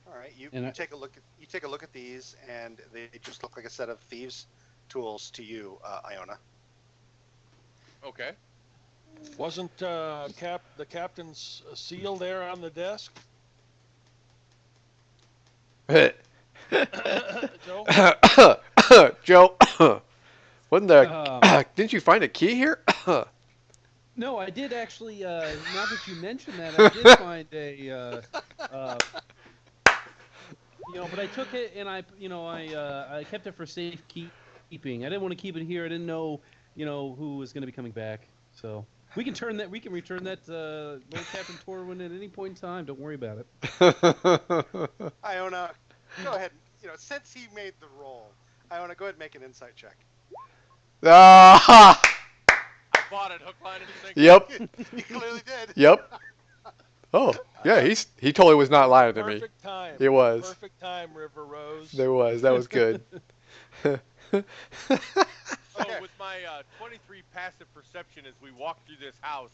All right. You And take a look at these, and they just look like a set of thieves' tools to you, Iona. Okay. Wasn't the captain's seal there on the desk? Joe? Joe, wasn't the? Didn't you find a key here? No, I did actually. Now that you mention that, I did find a. But I took it and I kept it for safekeeping. I didn't want to keep it here. I didn't know, who was going to be coming back. So we can return that Lord Captain Torwin at any point in time. Don't worry about it. Iona, go ahead. Since he made the roll, Iona, go ahead and make an insight check. Ah! I bought it, hook, line, and sinker. Yep. You clearly did. Yep. Oh, yeah. He totally was not lying to me. Perfect time. It was. Perfect time, River Rose. There was. That was good. So with my 23 passive perception as we walk through this house,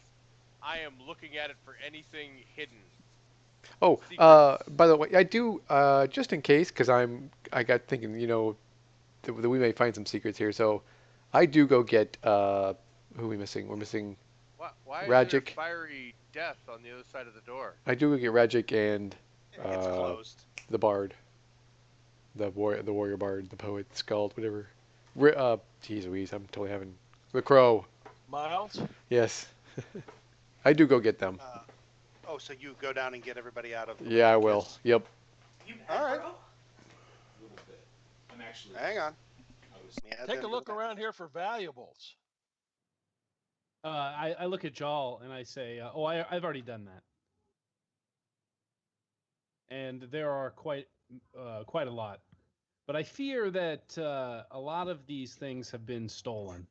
I am looking at it for anything hidden. Oh, Secrets. by the way, I do just in case because I got thinking, that we may find some secrets here. So I do go get who are we missing? We're missing Why is Rajic. there fiery death on the other side of the door? I do go get Rajic and It's closed. the bard, the warrior bard, the poet, skald, whatever. Jeez Louise, I'm totally having the crow. Miles? Yes, I do go get them. So you go down and get everybody out of the Yeah, I will. kids? Yep. All right. A little bit. I'm actually. Hang on. Take a look around here for valuables. I look at Jal and I say, I've already done that. And there are quite a lot. But I fear that a lot of these things have been stolen.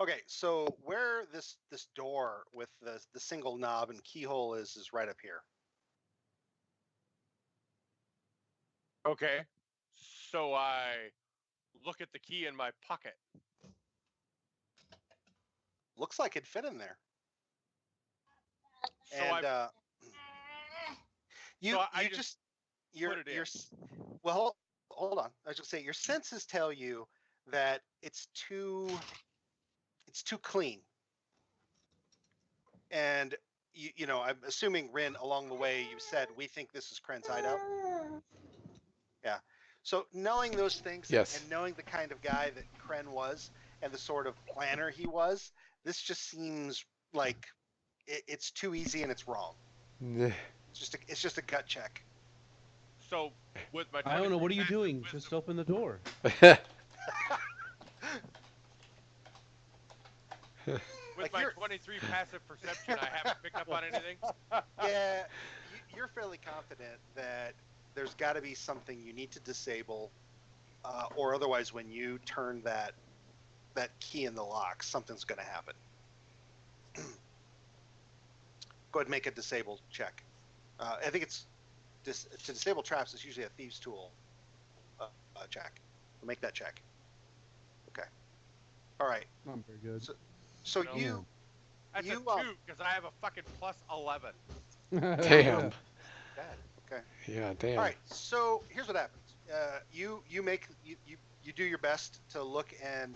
Okay, so where this door with the single knob and keyhole is right up here. Okay. So I look at the key in my pocket. Looks like it'd fit in there. So And I just put it in. well, hold on. I was just say your senses tell you that it's too clean. And I'm assuming Rin, along the way, you said we think this is Kren's hideout. Yeah. So knowing those things Yes. and knowing the kind of guy that Kren was and the sort of planner he was, this just seems like it's too easy and it's wrong. It's just a gut check. So with my I don't know. What are you 23 doing? passive Just open the door. With my 23 passive perception, I haven't picked up on anything. Yeah, you're fairly confident that there's got to be something you need to disable, or otherwise, when you turn that that key in the lock, something's going to happen. Go ahead and make a disable check. I think it's to disable traps. It's usually a thieves' tool check. Make that check. Okay. All right. I'm very good. So No. you. That's You, a 2 because I have a fucking plus 11. Damn. Bad. Okay. Yeah, damn. All right. So here's what happens. You do your best to look, and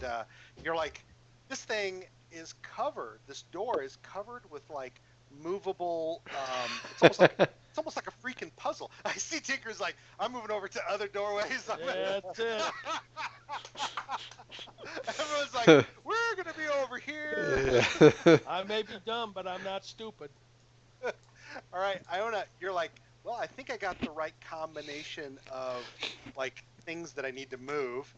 you're like, this thing is covered. This door is covered with like movable. It's almost like a freaking puzzle. I see Tinker's like, I'm moving over to other doorways. That's it. Everyone's like, we're gonna be over here. I may be dumb, but I'm not stupid. All right, Iona, you're like, well, I think I got the right combination of like things that I need to move,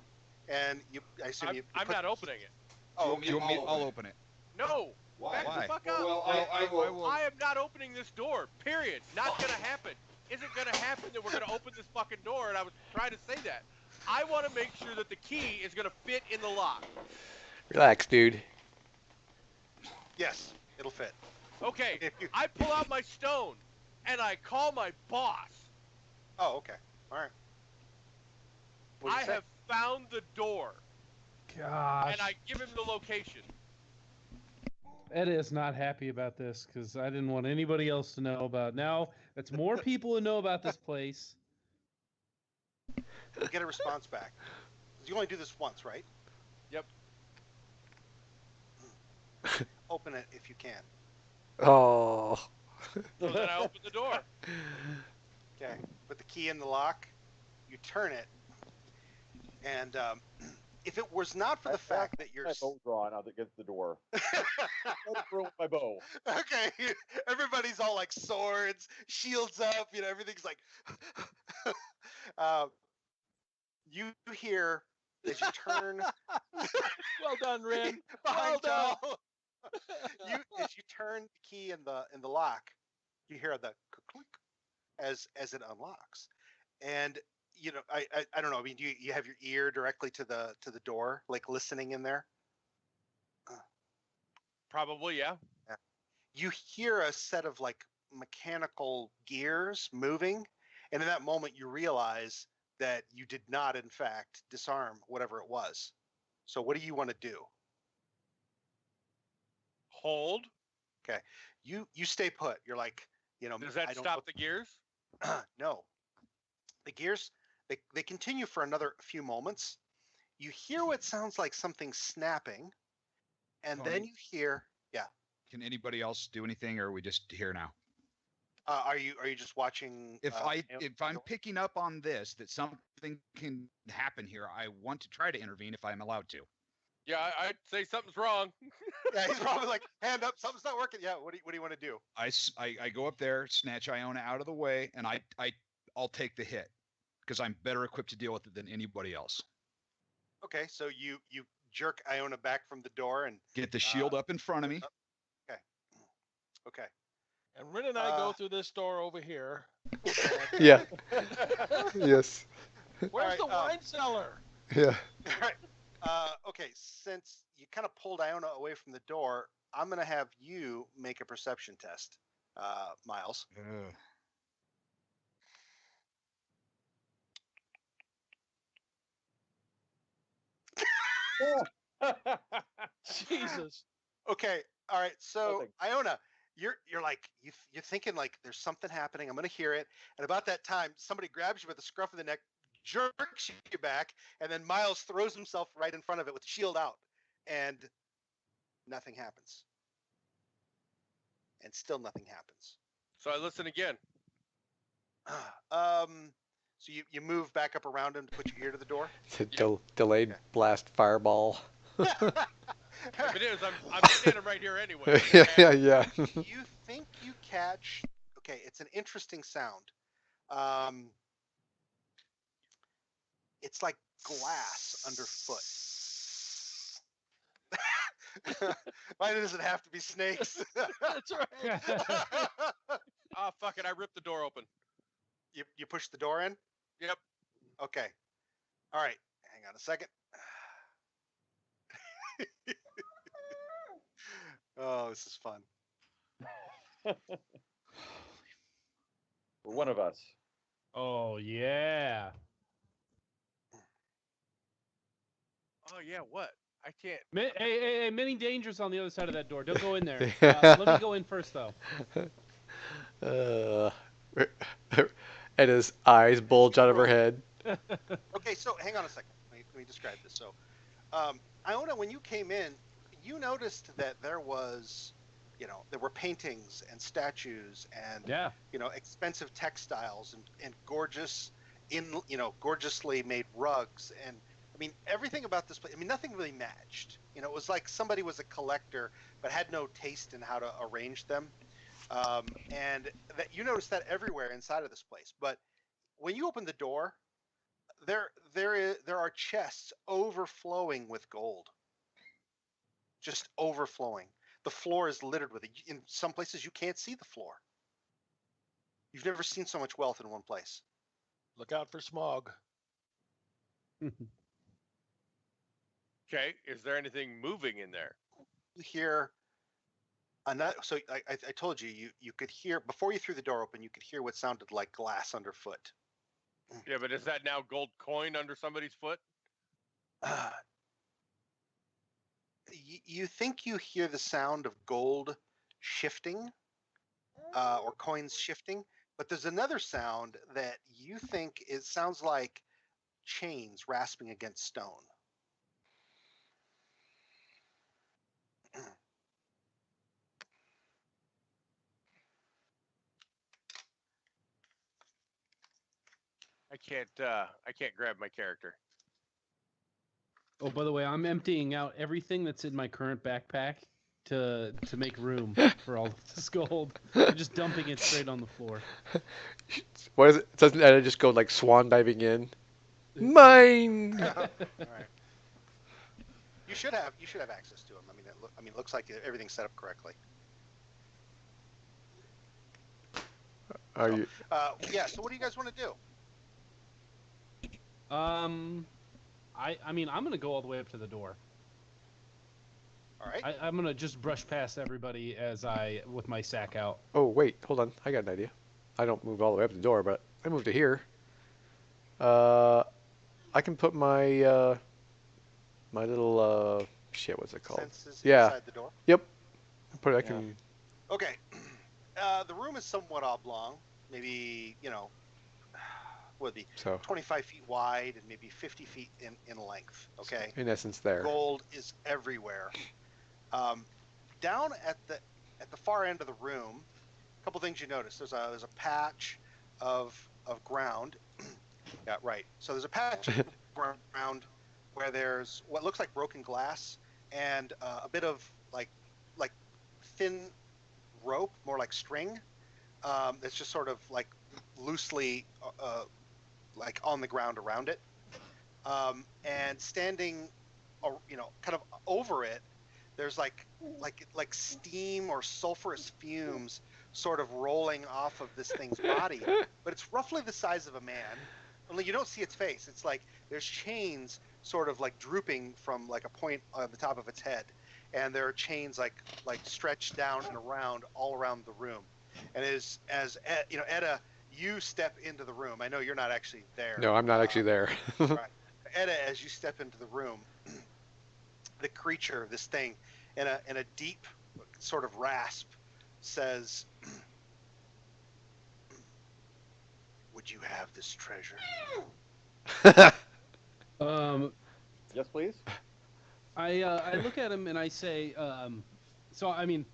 and I assume you. I'm not opening it. Oh, Do you want me? I'll open it. No. Why? Back the fuck up. Well, I will. I am not opening this door. Period. Not gonna happen. Isn't gonna happen that we're gonna open this fucking door. And I was trying to say that. I want to make sure that the key is gonna fit in the lock. Relax, dude. Yes, it'll fit. Okay. If you- I pull out my stone, and I call my boss. Oh, okay. All right. What do you I say? have found the door, Gosh. and I give him the location. Ed is not happy about this because I didn't want anybody else to know about. Now that's more people who know about this place. You get a response back. You only do this once, right? Yep. Open it if you can. Oh. So then I open the door. Okay. Put the key in the lock. You turn it, and if it was not for the fact that you're my bow drawn out against the door. Don't ruin my bow. okay, everybody's all like swords, shields up, everything's like. You hear as you turn Well done, Ren. behind Well Joe. As you turn the key in the lock, you hear the click as it unlocks, and I don't know. I mean, do you have your ear directly to the door, like listening in there? Probably, yeah. You hear a set of like mechanical gears moving, and in that moment you realize that you did not in fact disarm whatever it was. So what do you want to do? Hold. Okay, you stay put. You're like, Does that I don't stop the gears? No, the gears they continue for another few moments. You hear what sounds like something snapping, and then Tony? you hear, yeah. Can anybody else do anything, or are we just here now? Are you just watching? If Am- I'm picking up on this, that something can happen here, I want to try to intervene if I'm allowed to. Yeah, I'd say something's wrong. Yeah, he's probably like, hand up, something's not working. Yeah, what do you want to do? I go up there, snatch Iona out of the way, and I'll take the hit because I'm better equipped to deal with it than anybody else. Okay, so you jerk Iona back from the door and Get the shield up in front of me. okay. And Ren and I go through this door over here. Yeah. Yes. Where's the Alright, wine cellar? Yeah. All right. Okay, since you kind of pulled Iona away from the door, I'm gonna have you make a perception test, Miles. Ugh. Jesus. Okay, all right. So Nothing. Iona, you're like you're thinking like there's something happening. I'm gonna hear it, and about that time, somebody grabs you by the scruff of the neck, jerks you back, and then Miles throws himself right in front of it with the shield out, and nothing happens. And still nothing happens. So I listen again. So you move back up around him to put your ear to the door. It's a delayed blast fireball. If it is, I'm standing right here anyway. Yeah. You think you catch? Okay, it's an interesting sound. It's like glass underfoot. Why does it have to be snakes? That's right. Oh, fuck it. I ripped the door open. You push the door in? Yep. Okay. All right. Hang on a second. Oh, this is fun. For one of us. Oh yeah. Oh yeah, what? I can't. Hey, many dangers on the other side of that door. Don't go in there. Yeah. Let me go in first, though. Uh, and his eyes bulge out of her head. Okay, so hang on a second. Let me describe this. So, Iona, when you came in, you noticed that there was, there were paintings and statues and, Yeah. expensive textiles and gorgeous, gorgeously made rugs. And I mean, everything about this place, I mean, nothing really matched. It was like somebody was a collector but had no taste in how to arrange them. And that you noticed that everywhere inside of this place. But when you open the door, there are chests overflowing with gold, just overflowing. The floor is littered with it. In some places, you can't see the floor. You've never seen so much wealth in one place. Look out for smog. Okay, is there anything moving in there? You hear another. So I told you you could hear before you threw the door open. You could hear what sounded like glass underfoot. Yeah, but is that now gold coin under somebody's foot? You think you hear the sound of gold shifting or coins shifting, but there's another sound that you think it sounds like chains rasping against stone. I can't grab my character. Oh, by the way, I'm emptying out everything that's in my current backpack to make room for all this gold. I'm just dumping it straight on the floor. What is it? Doesn't Etta just go like swan diving in? Mine. All right. You should have access to them. I mean, it looks like everything's set up correctly. Are you? Yeah. So what do you guys want to do? I mean, I'm gonna go all the way up to the door. All right. I'm gonna just brush past everybody with my sack out. Oh wait, hold on. I got an idea. I don't move all the way up to the door, but I move to here. I can put my my little shit. What's it called? Senses Yeah. inside the door. Yep. Put it. I can. Okay. The room is somewhat oblong. Maybe would be So 25 feet wide and maybe 50 feet in length. Okay. in essence, there. Gold is everywhere. Down at the far end of the room, a couple things you notice. There's a patch of ground. Yeah, right. So there's a patch of ground where there's what looks like broken glass and a bit of like thin rope, more like string. That's just sort of like loosely like on the ground around it. And standing, kind of over it, there's like steam or sulfurous fumes sort of rolling off of this thing's body, but it's roughly the size of a man. Only you don't see its face. It's like there's chains sort of like drooping from like a point on the top of its head, and there are chains like stretched down and around all around the room. And as Etta, you step into the room. I know you're not actually there. No, I'm not actually there. Right. Etta, as you step into the room, the creature, this thing, in a deep sort of rasp, says, "Would you have this treasure?" Yes, please. I look at him and I say, so I mean,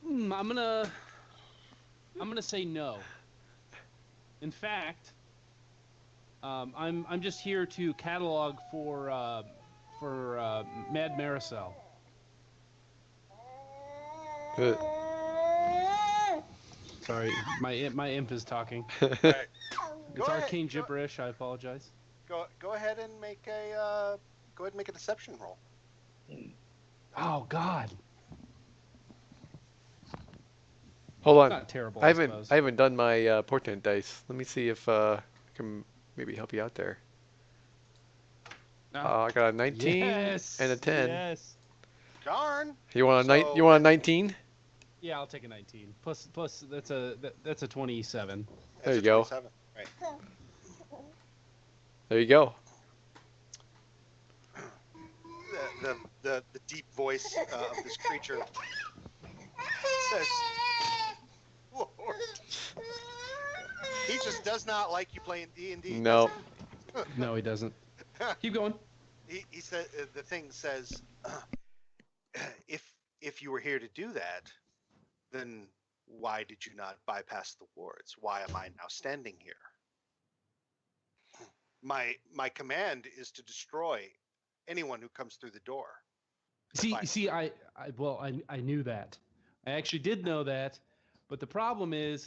I'm gonna say no. In fact, I'm just here to catalog for Mad Maricel. Sorry, my imp is talking. Right. It's arcane gibberish. I apologize. Go ahead and make a deception roll. Oh God. Hold on. Not terrible. I suppose. haven't done my portent dice. Let me see if I can maybe help you out there. I got a 19 Yes. and a 10. Yes. Darn. You want a So You want a 19? Yeah, I'll take a 19. Plus that's a 27. There That's you a go. 27. Right. There you go. The deep voice of this creature says, "Lord, he just does not like you playing D&D." No. No, he doesn't. Keep going. He said the thing says, if you were here to do that, then why did you not bypass the wards? Why am I now standing here? My command is to destroy anyone who comes through the door. See, I knew that. I actually did know that, but the problem is